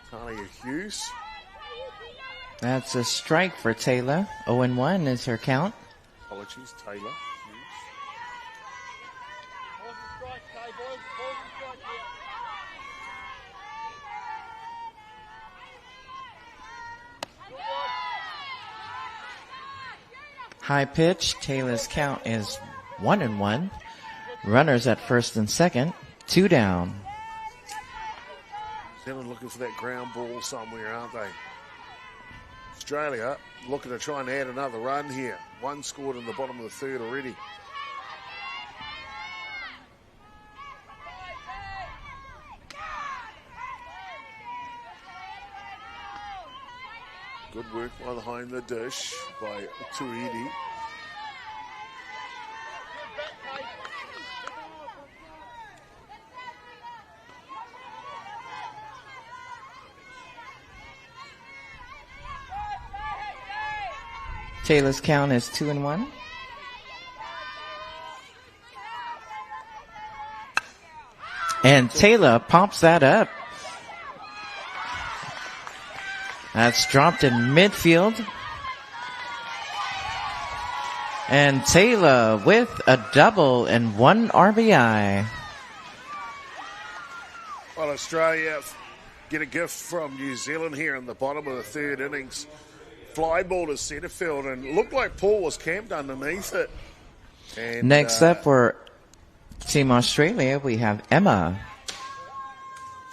Talia Hughes. That's a strike for Taylor. 0-1 is her count. Apologies, Taylor Hughes. High pitch. Taylor's count is 1-1. Runners at first and second. 2 down. They're looking for that ground ball somewhere, aren't they? Australia looking to try and add another run here. 1 scored in the bottom of the third already. Good work behind the dish by Tuidi. Taylor's count is 2-1. And Taylor pops that up. That's dropped in midfield. And Taylor with a double and 1 RBI. Well, Australia get a gift from New Zealand here in the bottom of the third innings. Fly ball to centre field, and it looked like Paul was camped underneath it. And, next up for Team Australia, we have Emma.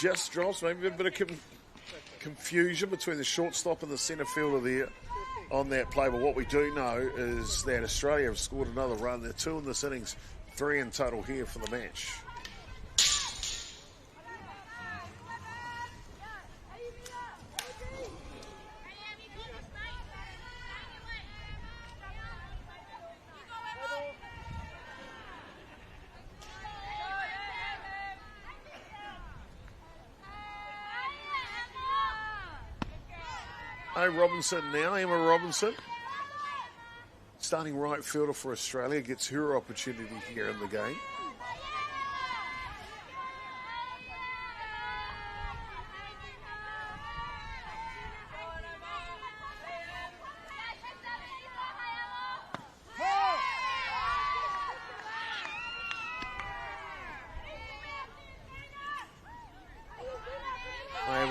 Just drops, maybe a bit of confusion between the shortstop and the centre fielder there on that play. But what we do know is that Australia have scored another run. They're 2 in this innings, 3 in total here for the match. Robinson now, Emma Robinson, starting right fielder for Australia, gets her opportunity here in the game.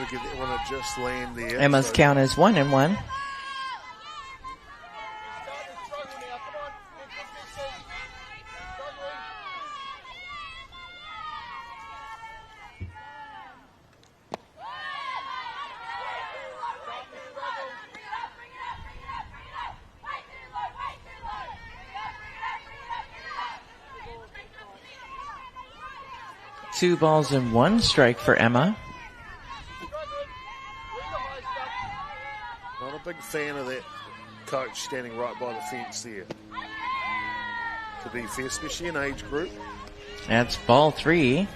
Give that one a just land there. Emma's count is 1-1. Two balls and 1 strike for Emma. Big fan of that coach standing right by the fence there. To be fair, especially in age group. That's ball 3.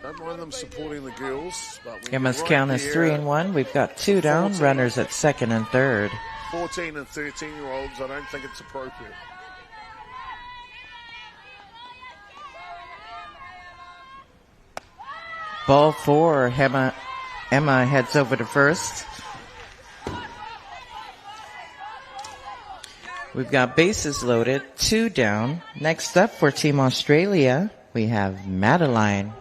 Don't mind them supporting the girls. But Emma's count is 3-1. We've got 2 down, 14. runners at second and third. 14 and 13-year-olds, I don't think it's appropriate. Ball 4, Emma heads over to first. We've got bases loaded, 2 down. Next up for Team Australia, we have Madeline.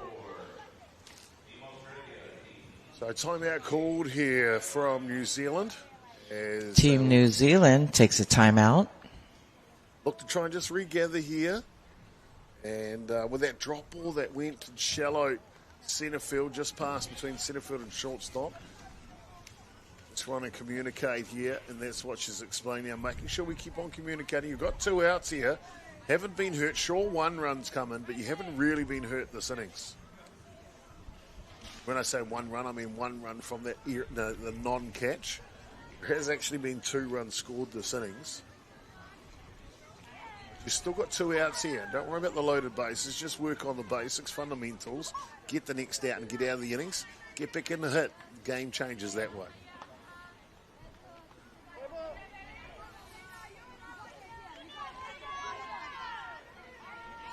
So timeout called here from New Zealand. As, Team New Zealand takes a timeout. Look to try and just regather here. And with that drop ball that went shallow centre field, just past between centre field and shortstop. Trying to communicate here, and that's what she's explaining now, making sure we keep on communicating. You've got 2 outs here, haven't been hurt. Sure, 1 run's coming, but you haven't really been hurt this innings. When I say 1 run, I mean 1 run from that the non-catch. There has actually been 2 runs scored this innings. You've still got 2 outs here. Don't worry about the loaded bases. Just work on the basics, fundamentals. Get the next out and get out of the innings. Get back in the hit. Game changes that way.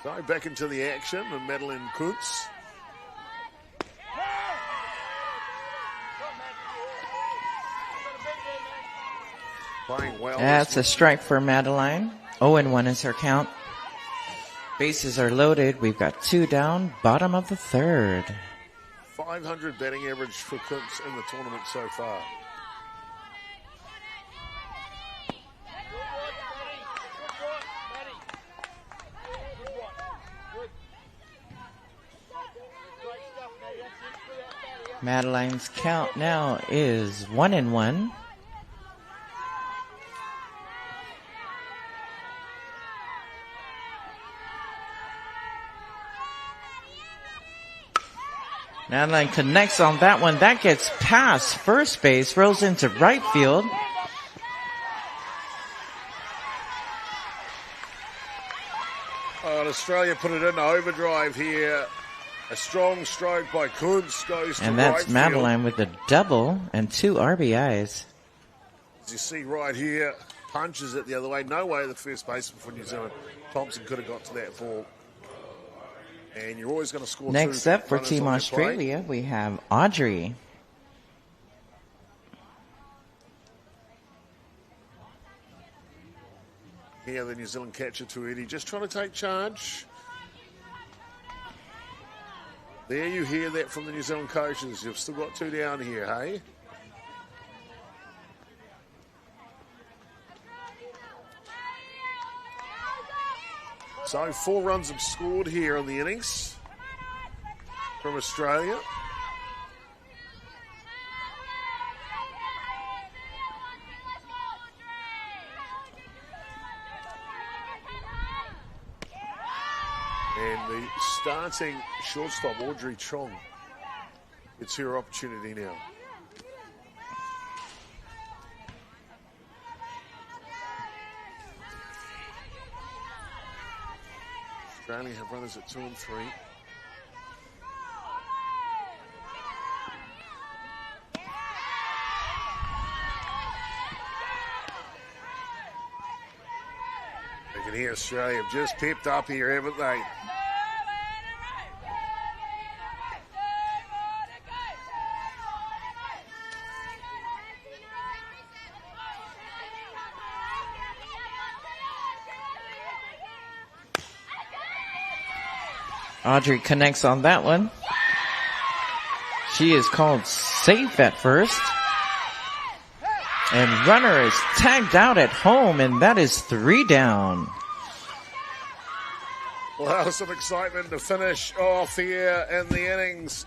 So back into the action and Madeline Kuntz. Playing well. That's a strike for Madeline. 0-1 is her count. Bases are loaded. We've got 2 down, bottom of the third. 500 batting average for Kuntz in the tournament so far. Madeline's count now is 1-1. Madeline connects on that one. That gets past first base, rolls into right field. Australia put it into overdrive here. A strong stroke by Kuntz goes to right field. And that's Madeline with a double and 2 RBIs. As you see right here, punches it the other way. No way the first baseman for New Zealand, Thompson, could have got to that ball. And you're always going to score. Next up for Team Australia, we have Audrey. Here, the New Zealand catcher, Tuiti, just trying to take charge. There you hear that from the New Zealand coaches. You've still got 2 down here, hey? So 4 runs have scored here in the innings from Australia. And the starting shortstop, Audrey Chong, it's her opportunity now. Australia have runners at 2 and 3. You can hear Australia have just pipped up here, haven't they? Audrey connects on that one. She is called safe at first. And runner is tagged out at home, and that is 3 down. Well, some excitement to finish off here in the innings.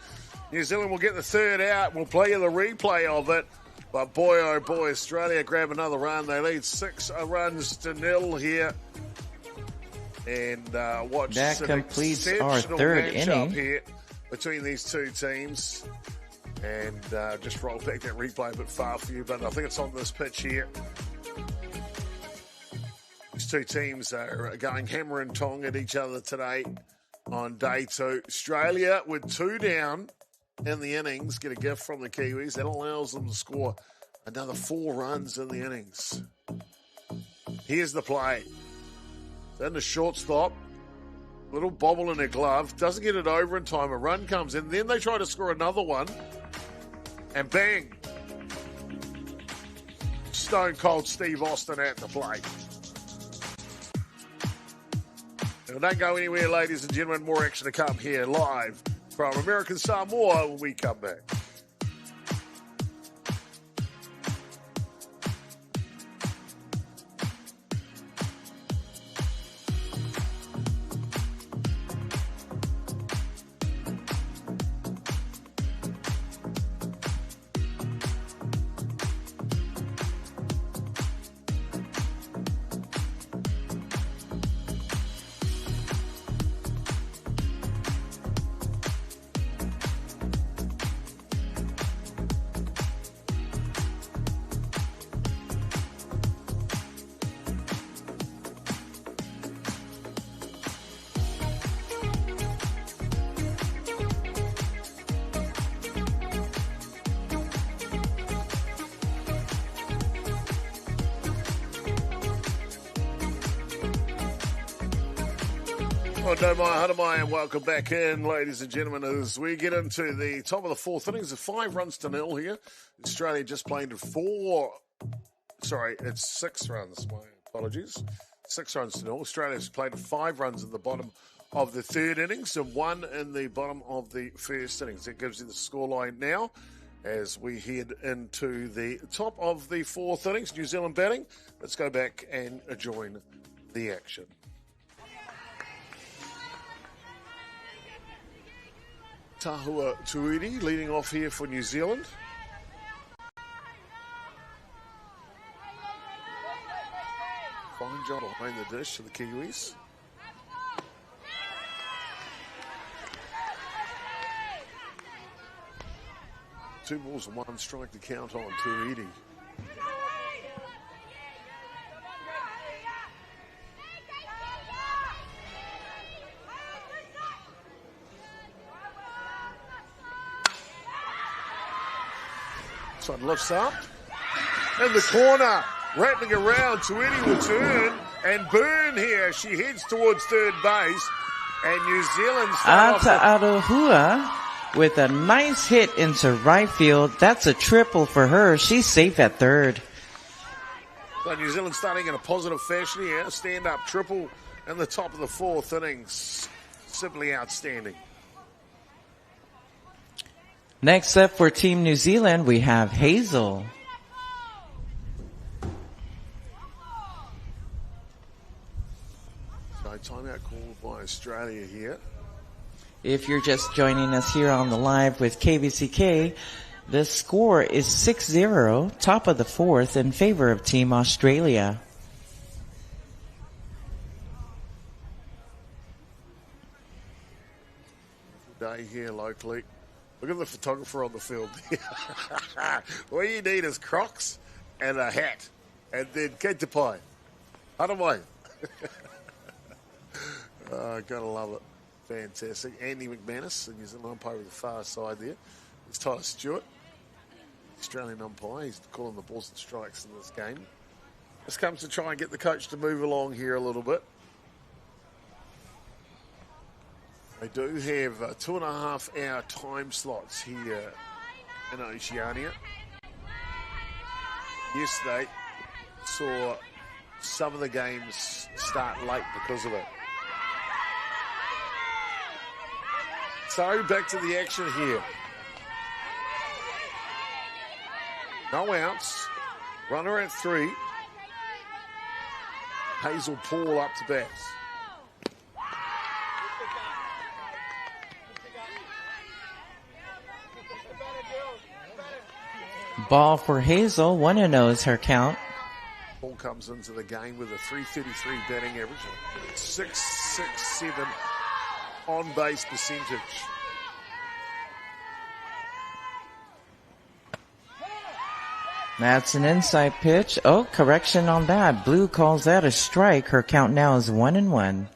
New Zealand will get the 3rd out. We'll play you the replay of it. But boy, oh boy, Australia grab another run. They lead 6-0 here. And watch that completes our 3rd inning here between these 2 teams. And just roll back that replay a bit far for you, but I think it's on this pitch here. These 2 teams are going hammer and tong at each other today on day 2. Australia with 2 down in the innings get a gift from the Kiwis. That allows them to score another 4 runs in the innings. Here's the play. Then the shortstop, little bobble in her glove, doesn't get it over in time. A run comes in. Then they try to score another one. And bang. Stone Cold Steve Austin at the plate. Now, don't go anywhere, ladies and gentlemen. More action to come here live from American Samoa when we come back. Well, no mai, hana mai, and welcome back in, ladies and gentlemen, as we get into the top of the 4th innings. It's 5-0 here. Australia just played it's 6 runs. My apologies. 6-0. Australia's played 5 runs in the bottom of the 3rd innings and 1 in the bottom of the 1st innings. That gives you the scoreline now as we head into the top of the 4th innings. New Zealand batting. Let's go back and join the action. Tahua Tuiti leading off here for New Zealand. Fine job behind the dish for the Kiwis. Two balls and 1 strike to count on Tuiti. Son lifts up. In the corner. Rattling around. Tuiti will turn and burn here. She heads towards 3rd base. And New Zealand's Ata'arohua with a nice hit into right field. That's a triple for her. She's safe at 3rd. So New Zealand starting in a positive fashion here. Stand-up triple in the top of the fourth innings. Simply outstanding. Next up for Team New Zealand, we have Hazel. So timeout called by Australia here. If you're just joining us here on the live with KVZK, the score is 6-0, top of the fourth, in favor of Team Australia. Day here locally. Look at the photographer on the field. All you need is Crocs and a hat, and then kete pai. Otherwise, gotta love it. Fantastic. Andy McManus, the New Zealand umpire with the far side there. It's Tyler Stewart, Australian umpire. He's calling the balls and strikes in this game. This comes to try and get the coach to move along here a little bit. They do have 2.5 hour time slots here in Oceania. Yesterday saw some of the games start late because of it. So back to the action here. No outs. Runner at 3. Hazel Paul up to bat. Ball for Hazel, 1-0 is her count. Paul comes into the game with a 333 batting average, 667 on base percentage. That's an inside pitch. Oh, correction on that. Blue calls that a strike. Her count now is 1-1.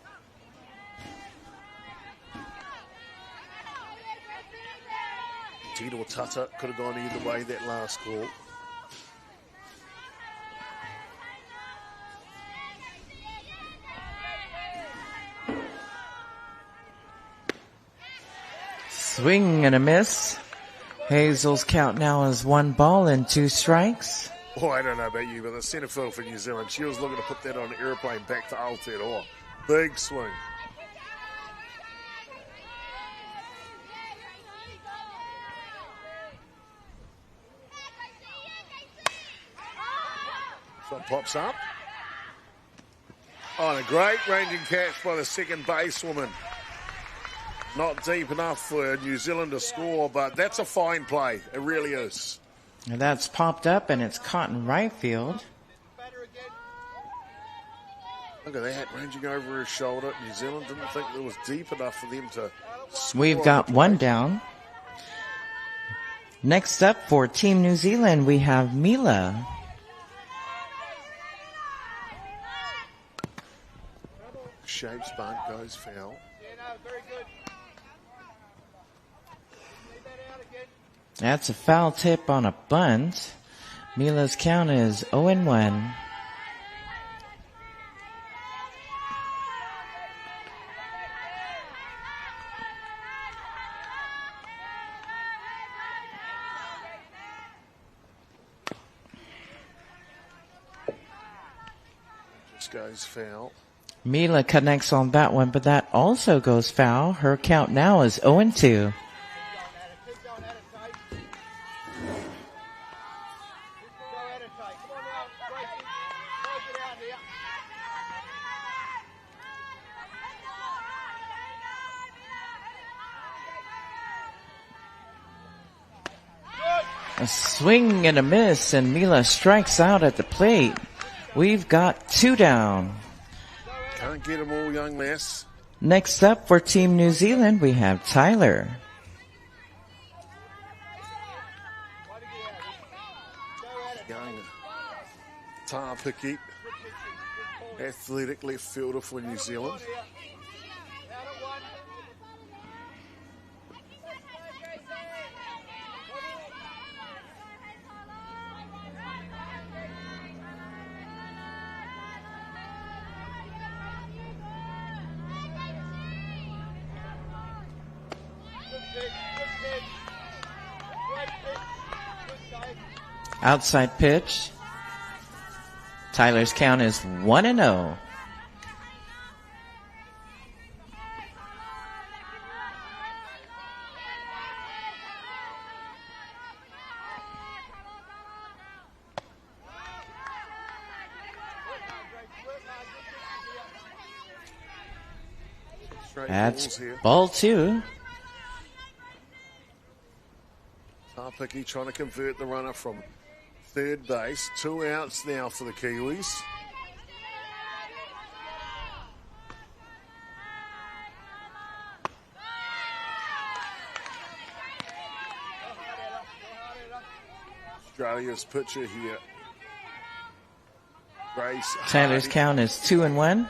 Tito Tata could have gone either way that last call. Swing and a miss. Hazel's count now is 1 ball and 2 strikes. Oh, I don't know about you, but the centre field for New Zealand, she was looking to put that on an aeroplane back to Aotearoa. Big swing. So it pops up. Oh, and a great ranging catch by the second basewoman. Not deep enough for New Zealand to score, but that's a fine play. It really is. And that's popped up, and it's caught in right field. Look at that, ranging over his shoulder. New Zealand didn't think it was deep enough for them to score. We've got 1 down. Next up for Team New Zealand, we have Mila. Shapes bunt goes foul. That's a foul tip on a bunt. Mila's count is 0-1. Just goes foul. Mila connects on that one, but that also goes foul. Her count now is 0-2. A swing and a miss, and Mila strikes out at the plate. We've got 2 down. Can't get them all, young lass. Next up for Team New Zealand, we have Tyler. Young tar picky, athletic left fielder for New Zealand. Outside pitch. Tyler's count is 1-0. That's ball 2. Tarpiki trying to convert the runner from third base. 2 outs now for the Kiwis. Australia's pitcher here. Grace Tyler's Hardy. count is 2-1.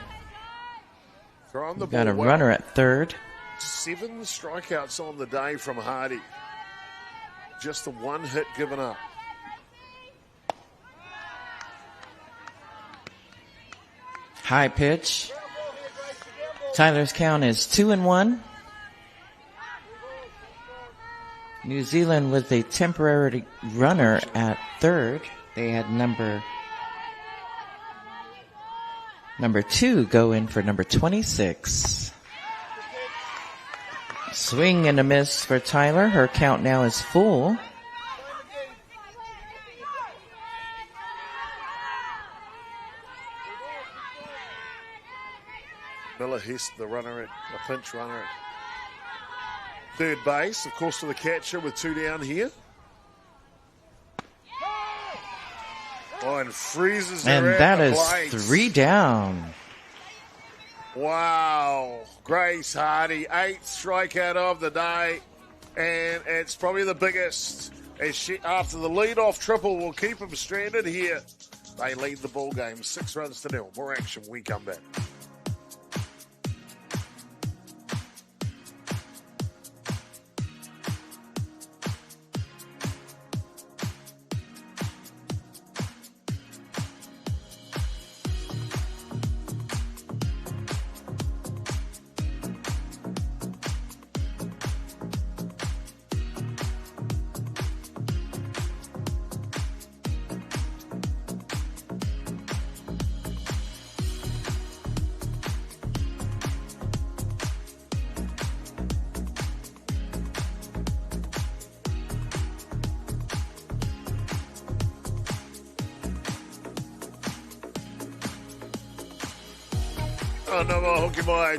Throwing the Got a ball well. runner at third. 7 strikeouts on the day from Hardy. Just the 1 hit given up. High pitch. Tyler's count is 2-1. New Zealand with a temporary runner at third. They had number 2 go in for number 26. Swing and a miss for Tyler. Her count now is full. Miller Hest, the pinch runner at third base, of course, to the catcher with 2 down here. Oh, and freezes her And at that the is plate. 3 down. Wow. Grace Hardy, 8th strikeout of the day, and it's probably the biggest. As she, after the lead-off triple, will keep them stranded here. They lead the ball game 6-0. More action when we come back.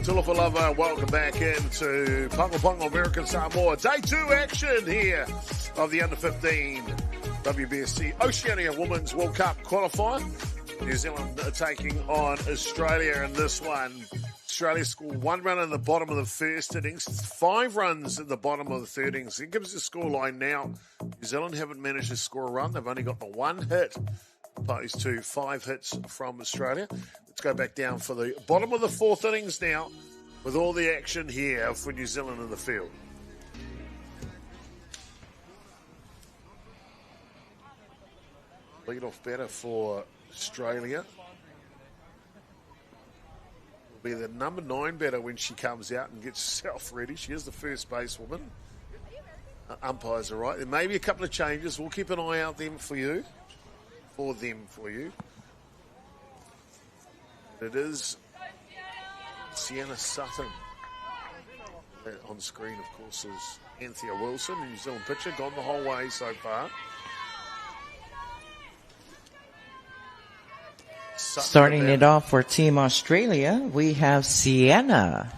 Tulafalava, welcome back into Pago American Samoa. Day 2 action here of the Under-15 WBSC Oceania Women's World Cup Qualifier. New Zealand are taking on Australia in this one. Australia scored 1 run in the bottom of the first innings, 5 runs in the bottom of the third innings. It gives the scoreline now. New Zealand haven't managed to score a run. They've only got the 1 hit, opposed to 5 hits from Australia. Let's go back down for the bottom of the 4th innings now, with all the action here for New Zealand in the field. Lead off batter for Australia will be the number 9 batter when she comes out and gets herself ready. She is the first basewoman. Umpires are right. There may be a couple of changes. We'll keep an eye out for you. It is Sienna Sutton. On screen, of course, is Anthea Wilson, New Zealand pitcher, gone the whole way so far. Starting it off for Team Australia, we have Sienna.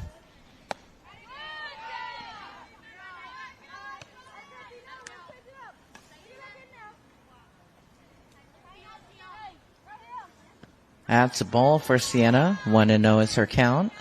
That's a ball for Sienna. 1-0 is her count.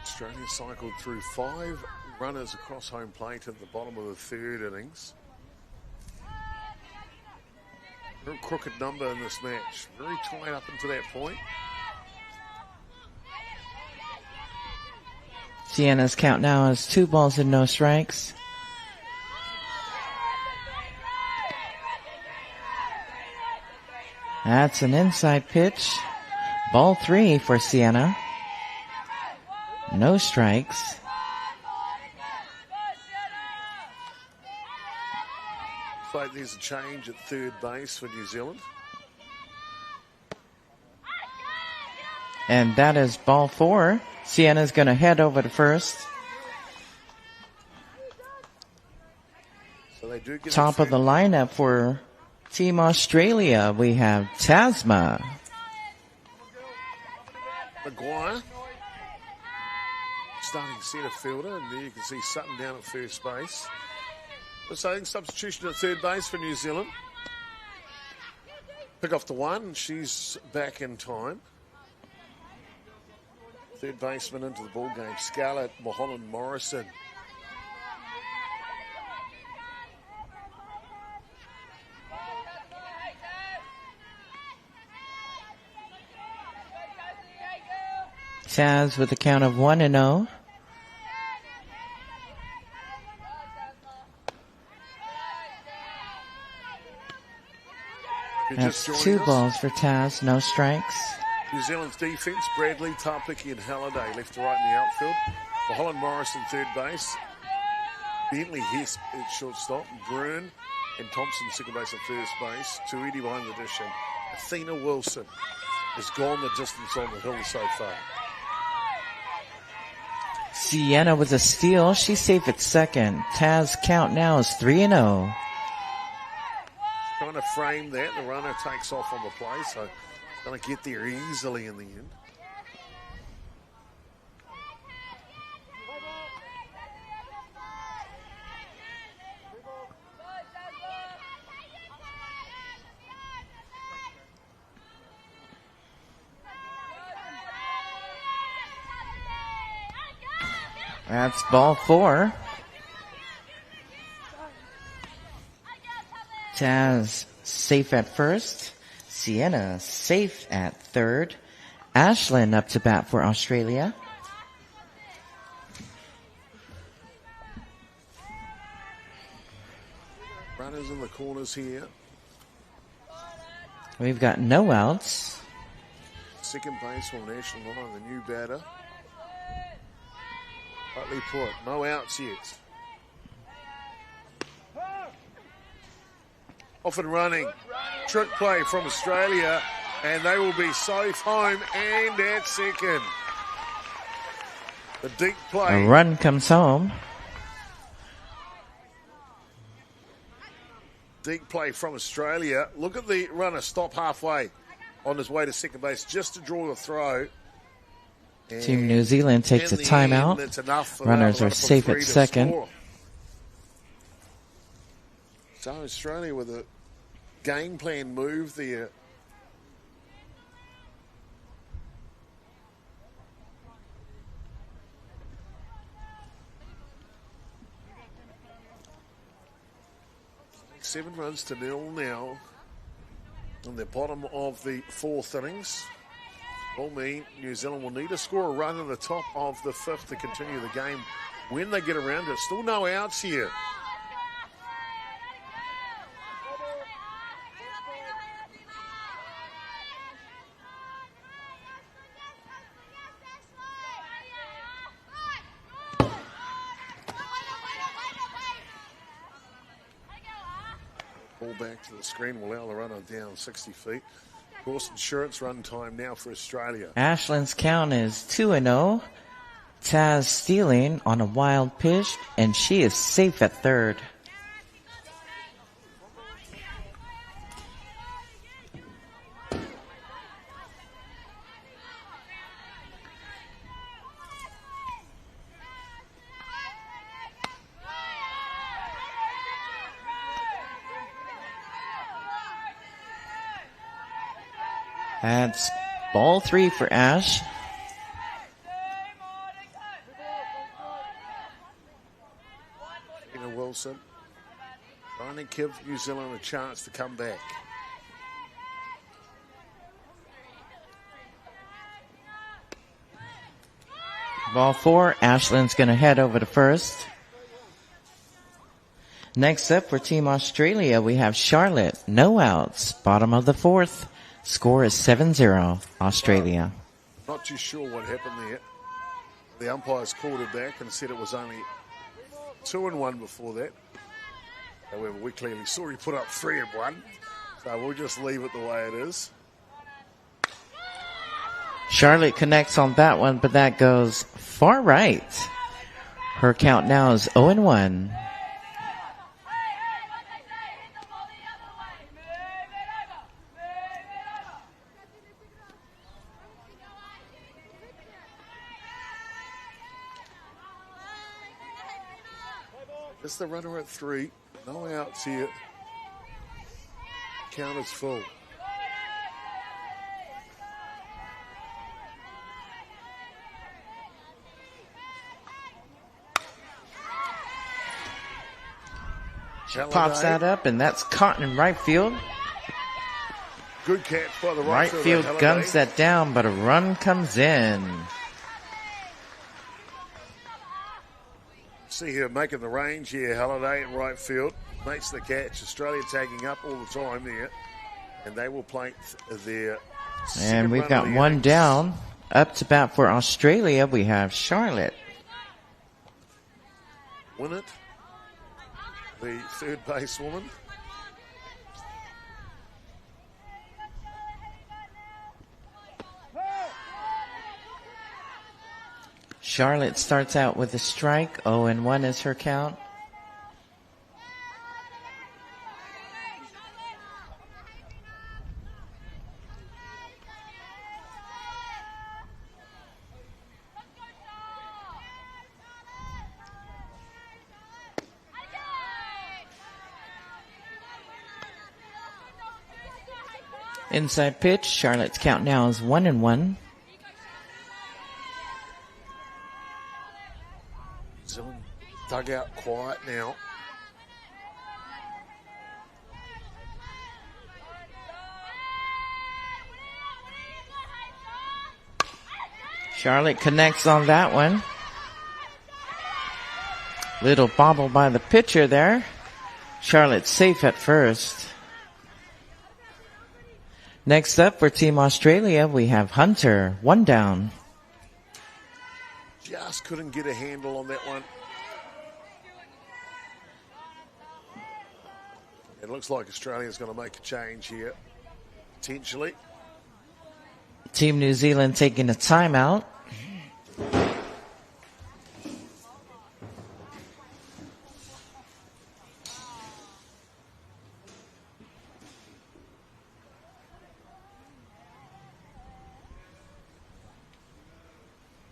Australia cycled through 5 runners across home plate at the bottom of the 3rd innings. Real crooked number in this match. Very tight up into that point. Sienna's count now is 2 balls and no strikes. That's an inside pitch. Ball 3 for Sienna. No strikes. Looks like there's a change at third base for New Zealand. And that is ball 4. Sienna's going to head over to first. So they do get Top of the lineup for Team Australia, we have Tasma. Maguire, starting centre fielder, and there you can see Sutton down at first base. So I think substitution at third base for New Zealand. Pick off the one, she's back in time. Third baseman into the ball game, Scarlett Mulholland Morrison. Taz with a count of 1-0. That's 2 balls for Taz, no strikes. New Zealand's defence, Bradley, Tarpicki and Halliday left to right in the outfield. Mulholland Morrison third base. Bentley Hess at shortstop. Bruin and Thompson second base and first base. Tuidi behind the dish, and Athena Wilson has gone the distance on the hill so far. Sienna with a steal. She's safe at second. Taz count now is 3-0. Trying to frame that. The runner takes off on the play, so going to get there easily in the end. That's ball 4. Taz safe at first. Sienna safe at third. Ashlyn up to bat for Australia. Runners in the corners here. We've got no outs. Second base on Ashlyn Ryan, the new batter. Rightly put, no outs yet. Off and running. Trick play from Australia, and they will be safe home and at second. The deep play. A run comes home. Deep play from Australia. Look at the runner stop halfway on his way to second base just to draw the throw. And Team New Zealand takes a timeout. Runners are safe at second. Score. So Australia with a game plan move there. Seven runs to nil now on the bottom of the fourth innings. Will mean New Zealand will need to score a run in the top of the fifth to continue the game when they get around it. Still no outs here. Ball back to the screen will allow the runner down 60 feet. Of course, insurance run time now for Australia. Ashlyn's count is 2-0. Taz stealing on a wild pitch, and she is safe at third. That's ball 3 for Ash. Wilson trying to give New Zealand a chance to come back. Ball 4. Ashlyn's going to head over to first. Next up for Team Australia, we have Charlotte. No outs. Bottom of the fourth. Score is 7-0, Australia. Not too sure what happened there. The umpires called it back and said it was only 2-1 before that. However, we clearly saw he put up 3-1. So we'll just leave it the way it is. Charlotte connects on that one, but that goes far right. Her count now is 0-1. It's the runner at 3. No outs here. Count is full. Pops that up, and that's caught in right field. Good catch by the right field. Guns that down, but a run comes in. See here making the range here. Halliday in right field makes the catch. Australia tagging up all the time there, and they will play their. And we've got one down. Up to bat for Australia, we have Charlotte. Win it. The third basewoman. Charlotte starts out with a strike. 0-1 is her count. Inside pitch. Charlotte's count now is 1-1. Dugout quiet now. Charlotte connects on that one. Little bobble by the pitcher there. Charlotte's safe at first. Next up for Team Australia, we have Hunter. One down. Just couldn't get a handle on that one. It looks like Australia's going to make a change here, potentially. Team New Zealand taking a timeout.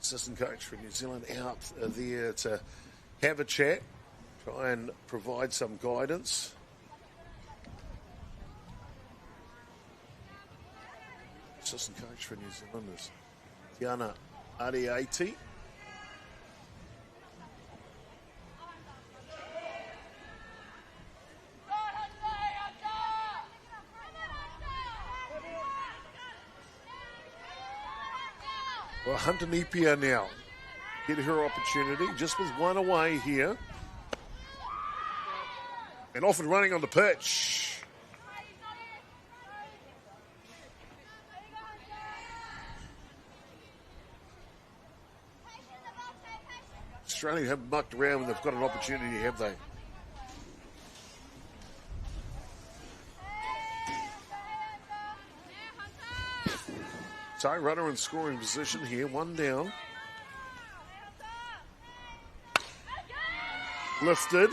Assistant coach for New Zealand out there to have a chat, try and provide some guidance. Assistant coach for New Zealand is Tiana Ariati. Well, Hunter Napier now get her opportunity, just with one away here. And off and running on the pitch. Australia haven't mucked around when they've got an opportunity, have they? So, runner in scoring position here, one down. Lifted.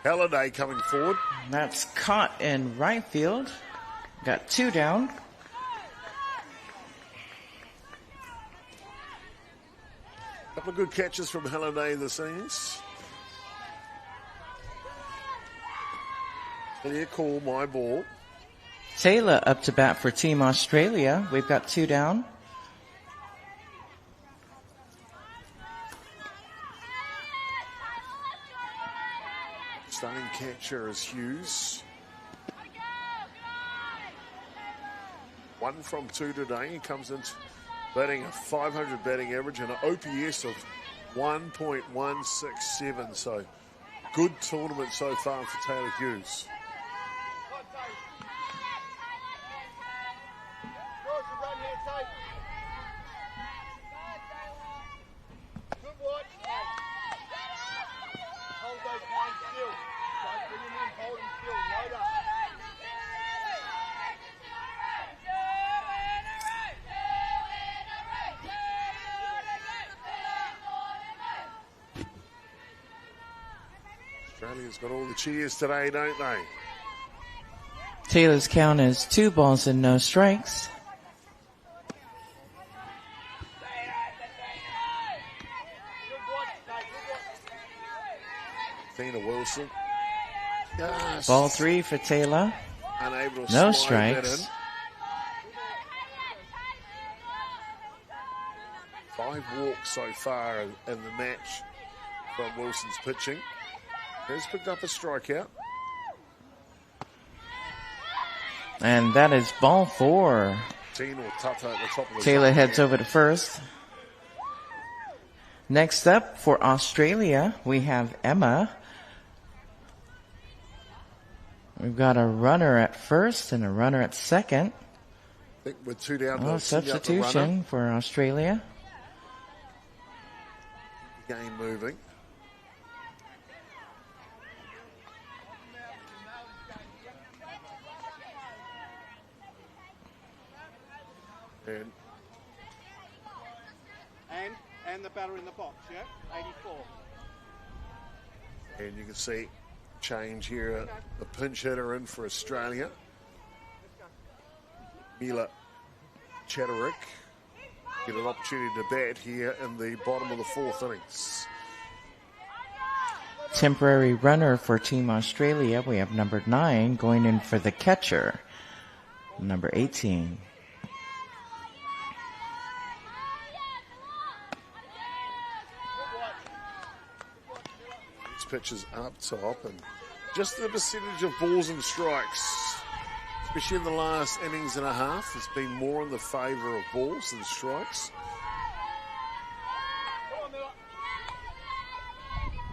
Halliday coming forward. That's caught in right field. Got two down. Couple of good catches from Halliday this innings. Clear call, my ball. Taylor up to bat for Team Australia. We've got two down. Starting catcher is Hughes. 1 from 2 today. He comes in batting a 500 batting average and an OPS of 1.167. So good tournament so far for Taylor Hughes. Australia's got all the cheers today, don't they? Taylor's count is 2 balls and no strikes. Tina Wilson. Yes. Ball 3 for Taylor. Unable to No slide that strikes. in. 5 walks so far in the match from Wilson's pitching. Has picked up a strikeout. And that is ball 4. Tina or Tata at the top of the Taylor zone. heads over to first. Next up for Australia, we have Emma. We've got a runner at first and a runner at second. I think we're 2 down. Oh, substitution for Australia. Game moving. And the batter in the box, yeah? 84. And you can see change here. The pinch hitter in for Australia. Mila Chadwick get an opportunity to bat here in the bottom of the 4th innings. Temporary runner for Team Australia. We have number 9 going in for the catcher, number 18. Pitches up top and just the percentage of balls and strikes, especially in the last innings and a half, it's been more in the favour of balls than strikes.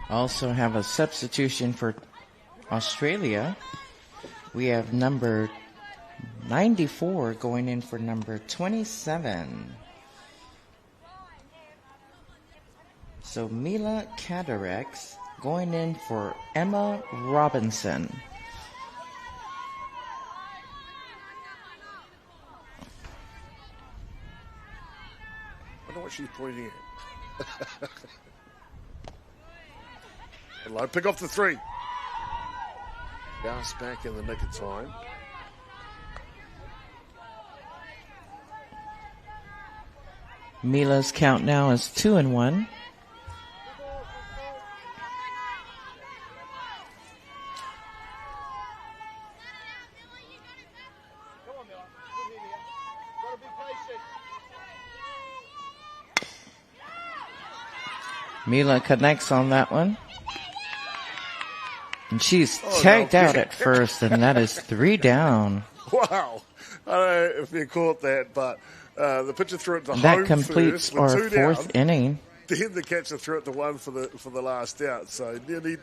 Also have a substitution for Australia. We have number 94 going in for number 27. So Mila Cadarex going in for Emma Robinson. I know what she's pointing at. Hello, pick off the 3. Gas back in the nick of time. Mila's count now is 2-1. Mila connects on that one. And she's tagged out at first, and that is 3 down. Wow. I don't know if you caught that, but the pitcher threw it to home That completes first with our 2 down. 4th inning. Then the catcher threw it to 1 for the last out. So you need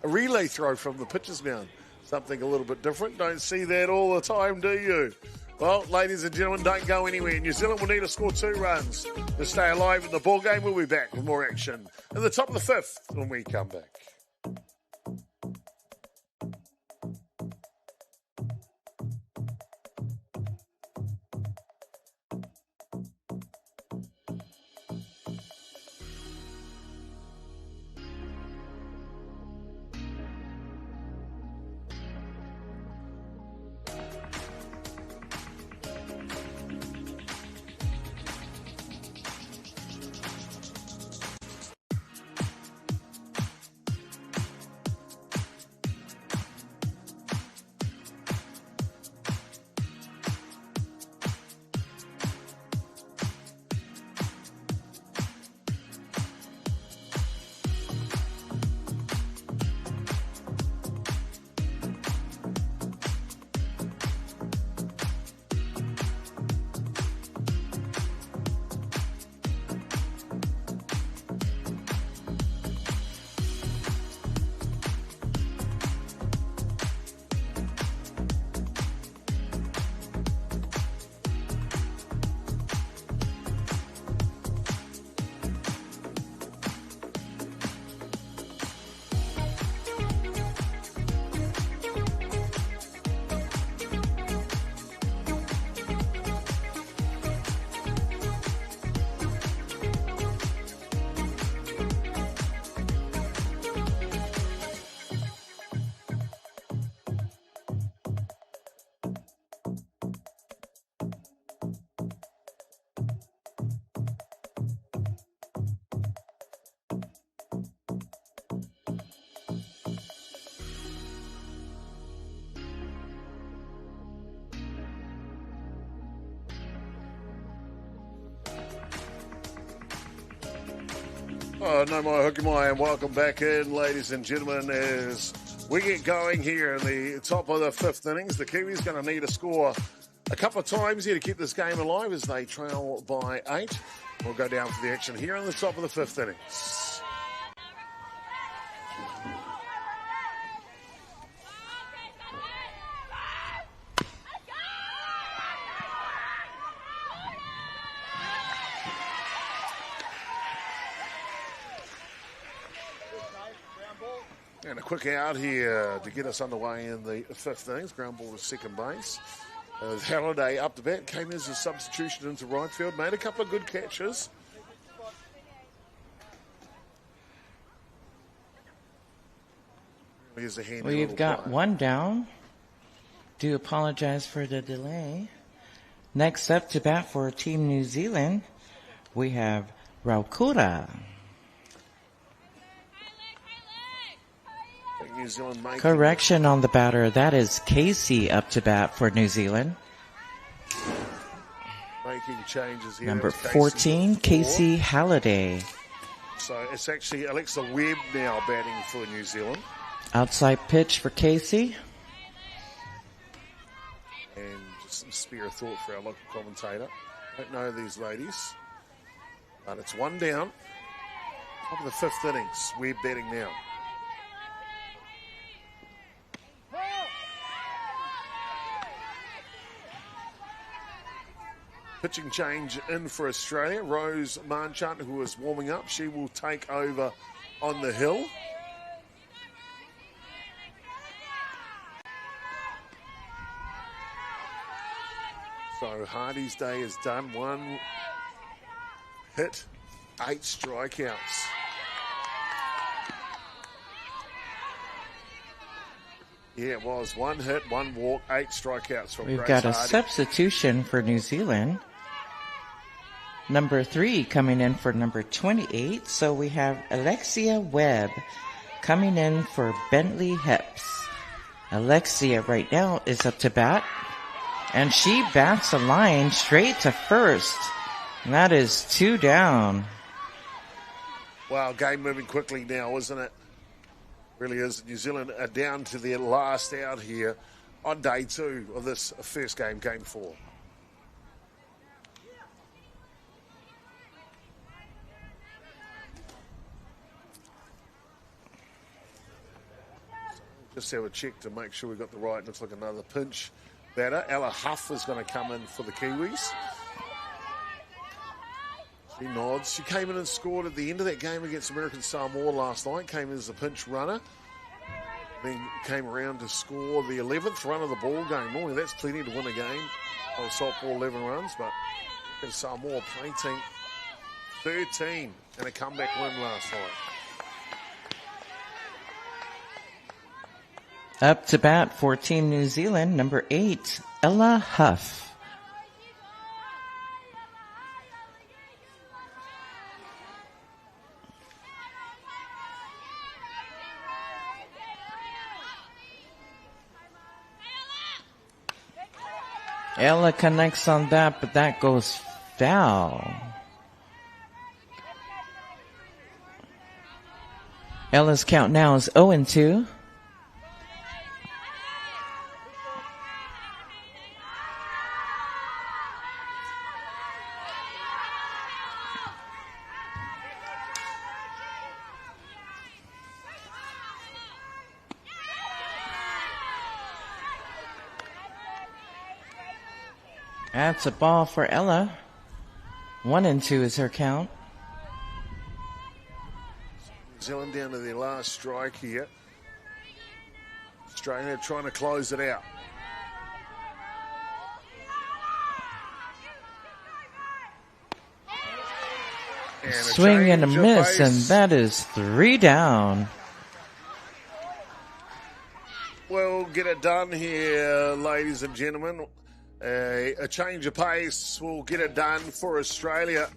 a relay throw from the pitcher's mound. Something a little bit different. Don't see that all the time, do you? Well, ladies and gentlemen, don't go anywhere. New Zealand will need to score 2 runs to stay alive in the ball game. We'll be back with more action in the top of the 5th when we come back. No more hooky mai, and welcome back in, ladies and gentlemen, as we get going here in the top of the fifth innings. The Kiwis going to need a score a couple of times here to keep this game alive as they trail by 8. We'll go down for the action here in the top of the fifth innings. And a quick out here to get us underway in the fifth innings. Ground ball to second base. Halliday up to bat, came as a substitution into right field, made a couple of good catches. Here's a handy We've got play. one down. Do apologize for the delay. Next up to bat for Team New Zealand, we have Raukura. New Zealand making Correction on the batter. That is Casey up to bat for New Zealand. making changes here. Number 14, Casey Halliday. So it's actually Alexa Webb now batting for New Zealand. Outside pitch for Casey. And just some spare thought for our local commentator. Don't know these ladies. But it's one down. Top of the fifth innings. Webb batting now. Pitching change in for Australia. Rose Marchant, who is warming up, she will take over on the hill. So Hardy's day is done. One hit, 8 strikeouts. Yeah, it was 1 hit, 1 walk, 8 strikeouts from We've Grace got a Hardy. substitution for New Zealand. Number 3 coming in for number 28. So we have Alexia Webb coming in for Bentley Heps. Alexia right now is up to bat. And she bats a line straight to first. And that is 2 down. Wow, game moving quickly now, isn't it? Really is. New Zealand are down to their last out here on day 2 of this first game, game 4. Just have a check to make sure we got the right. Looks like another pinch batter. Ella Huff is going to come in for the Kiwis. She nods. She came in and scored at the end of that game against American Samoa last night. Came in as a pinch runner. Then came around to score the 11th run of the ball game. Normally that's plenty to win a game. On softball, 11 runs, but Samoa plating 13 and a comeback win last night. Up to bat for Team New Zealand, number 8, Ella Huff. Ella connects on that, but that goes foul. Ella's count now is 0-2. That's a ball for Ella. 1-2 is her count. New Zealand down to their last strike here. Australia trying to close it out. And Swing and a change of miss, pace. and that is 3 down. We'll get it done here, ladies and gentlemen. A change of pace will get it done for Australia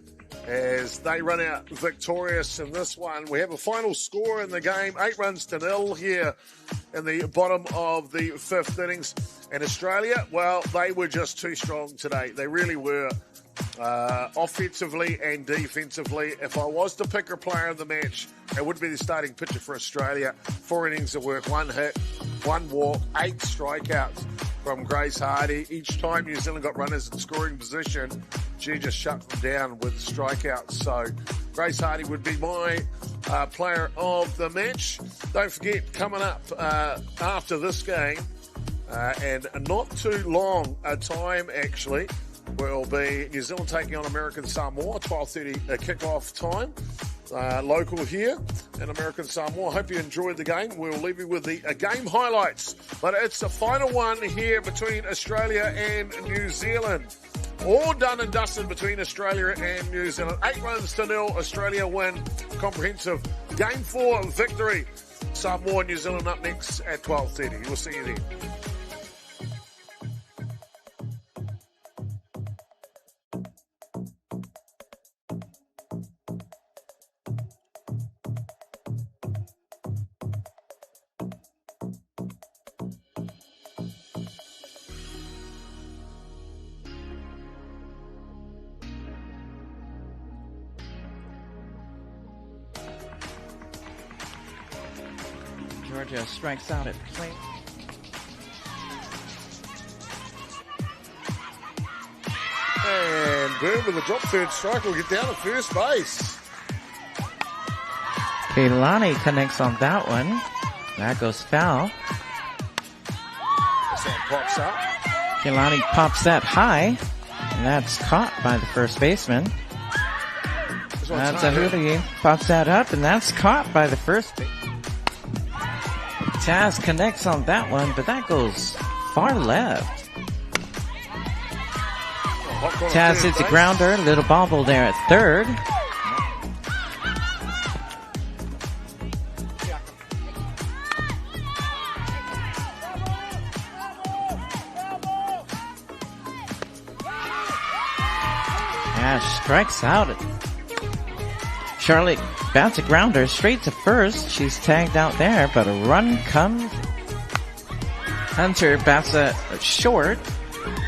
as they run out victorious in this one. We have a final score in the game, 8-0 here in the bottom of the fifth innings. And Australia, well, they were just too strong today. They really were. Offensively and defensively, if I was to pick a player of the match, it would be the starting pitcher for Australia. 4 innings of work, 1 hit, 1 walk, 8 strikeouts from Grace Hardy. Each time New Zealand got runners in scoring position, she just shut them down with strikeouts. So Grace Hardy would be my player of the match. Don't forget, coming up after this game, and not too long a time actually, will be New Zealand taking on American Samoa, 12:30 kickoff time, local here in American Samoa. Hope you enjoyed the game. We'll leave you with the game highlights, but it's the final one here between Australia and New Zealand. All done and dusted between Australia and New Zealand. 8-0, Australia win. Comprehensive Game 4 victory. Samoa, New Zealand up next at 12:30. We'll see you then. Georgia strikes out at plate. And boom with a drop third strike will get down to first base. Keilani connects on that one. That goes foul. That pops up. Keilani pops that high. And that's caught by the first baseman. That's a hoodie. Pops that up, and that's caught by the first baseman. Taz connects on that one, but that goes far left. Taz hits a grounder, a little bobble there at third. Ash strikes out. Charlotte bats a grounder straight to first. She's tagged out there, but a run comes. Hunter bats a short.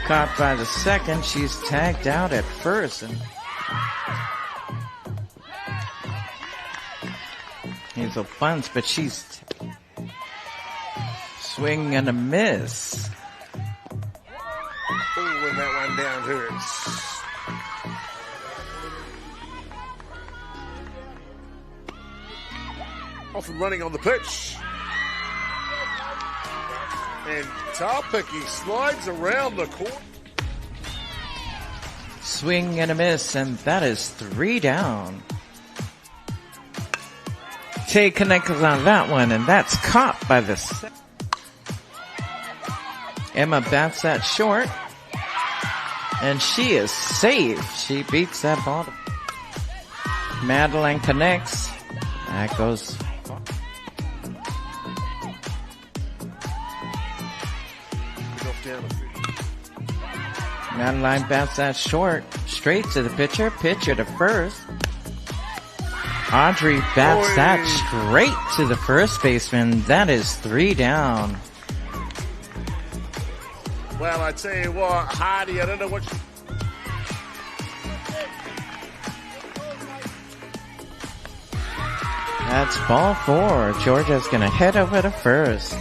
Caught by the second. She's tagged out at first. And he's a bunch, but she's swing and a miss. Ooh, when that one down hurts. Off and running on the pitch. And Tarpiki slides around the court. Swing and a miss, and that is 3 down. Tay connects on that one, and that's caught by the second. Emma bats that short, and she is safe. She beats that ball. Madeline connects. That goes. Madeline bats that short, straight to the pitcher to first. Audrey bats that straight to the first baseman. That is 3 down. Well, I tell you what, Hardy, I don't know what she... That's ball 4. Georgia's going to head over to first.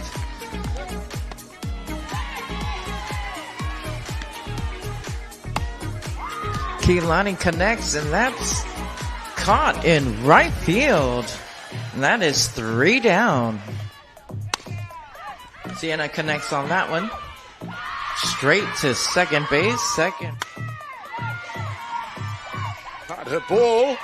Keilani connects, and that's caught in right field. And that is 3 down. Sienna connects on that one. Straight to second base. Hard hit ball.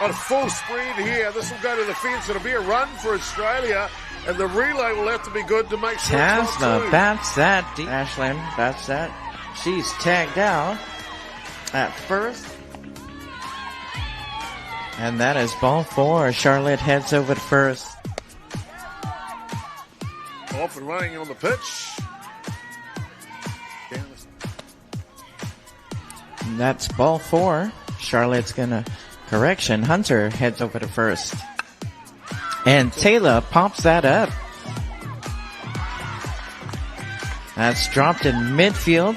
On a full spread here. This will go to the fence. It'll be a run for Australia. And the relay will have to be good to make sure. Tasma bats that. Ashland bats that. She's tagged out at first. And that is ball 4. Charlotte heads over to first. Off and running on the pitch. And that's ball 4. Charlotte's gonna correction. Hunter heads over to first. And Taylor pops that up. That's dropped in midfield.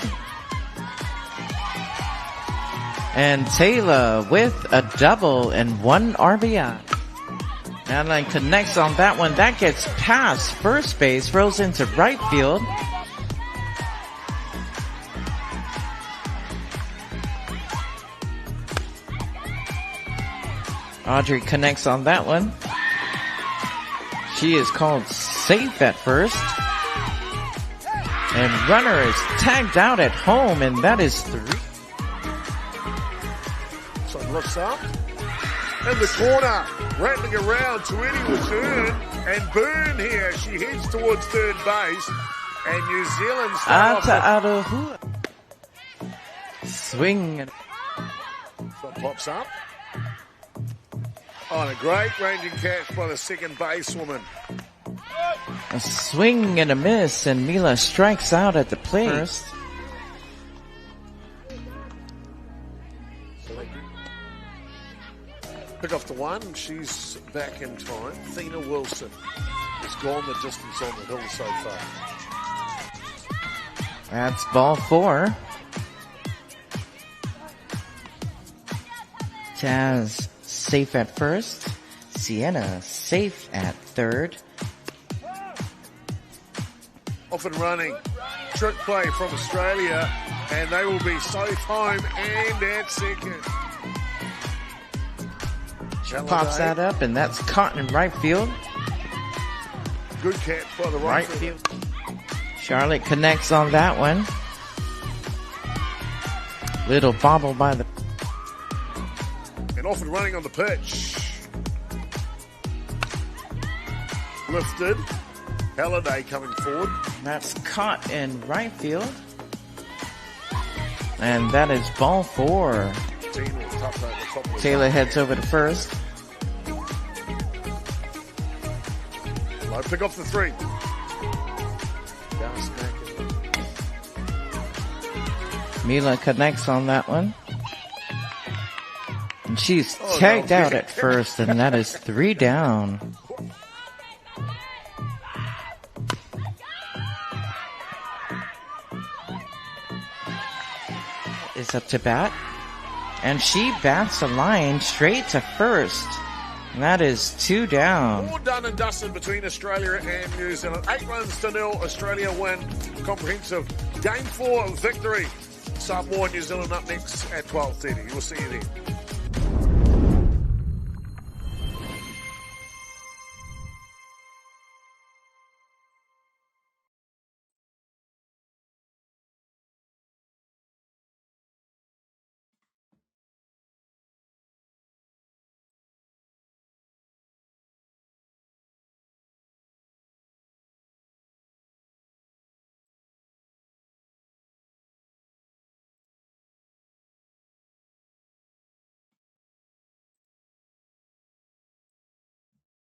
And Taylor with a double and 1 RBI. Adeline connects on that one. That gets past first base, rolls into right field. Audrey connects on that one. She is called safe at first. And runner is tagged out at home, and that is 3. So lifts up. In the corner, rattling around, Tweedy will turn and burn here. She heads towards third base, and New Zealand's Ata swing. So pops up. Oh, and a great ranging catch by the second basewoman. A swing and a miss, and Mila strikes out at the plate. First. Pick off the 1. She's back in time. Thena Wilson has gone the distance on the hill so far. That's ball 4. Jazz safe at first. Sienna safe at third. Off and running. Trick play from Australia, and they will be safe home and at second. Pops that up, and that's caught in right field. Good catch by the right field. Charlotte connects on that one. Little bobble by the... And off and running on the pitch. Lifted. Halliday coming forward. That's caught in right field. And that is ball 4. Taylor heads over to first. Low pick off the 3. Mila connects on that one. And she's tagged out at first, and that is 3 down. Is up to bat. And she bats a line straight to first. And that is 2 down. All done and dusted between Australia and New Zealand. 8-0. Australia win. Comprehensive Game 4 victory. Samoa, New Zealand up next at 12:30. We'll see you then.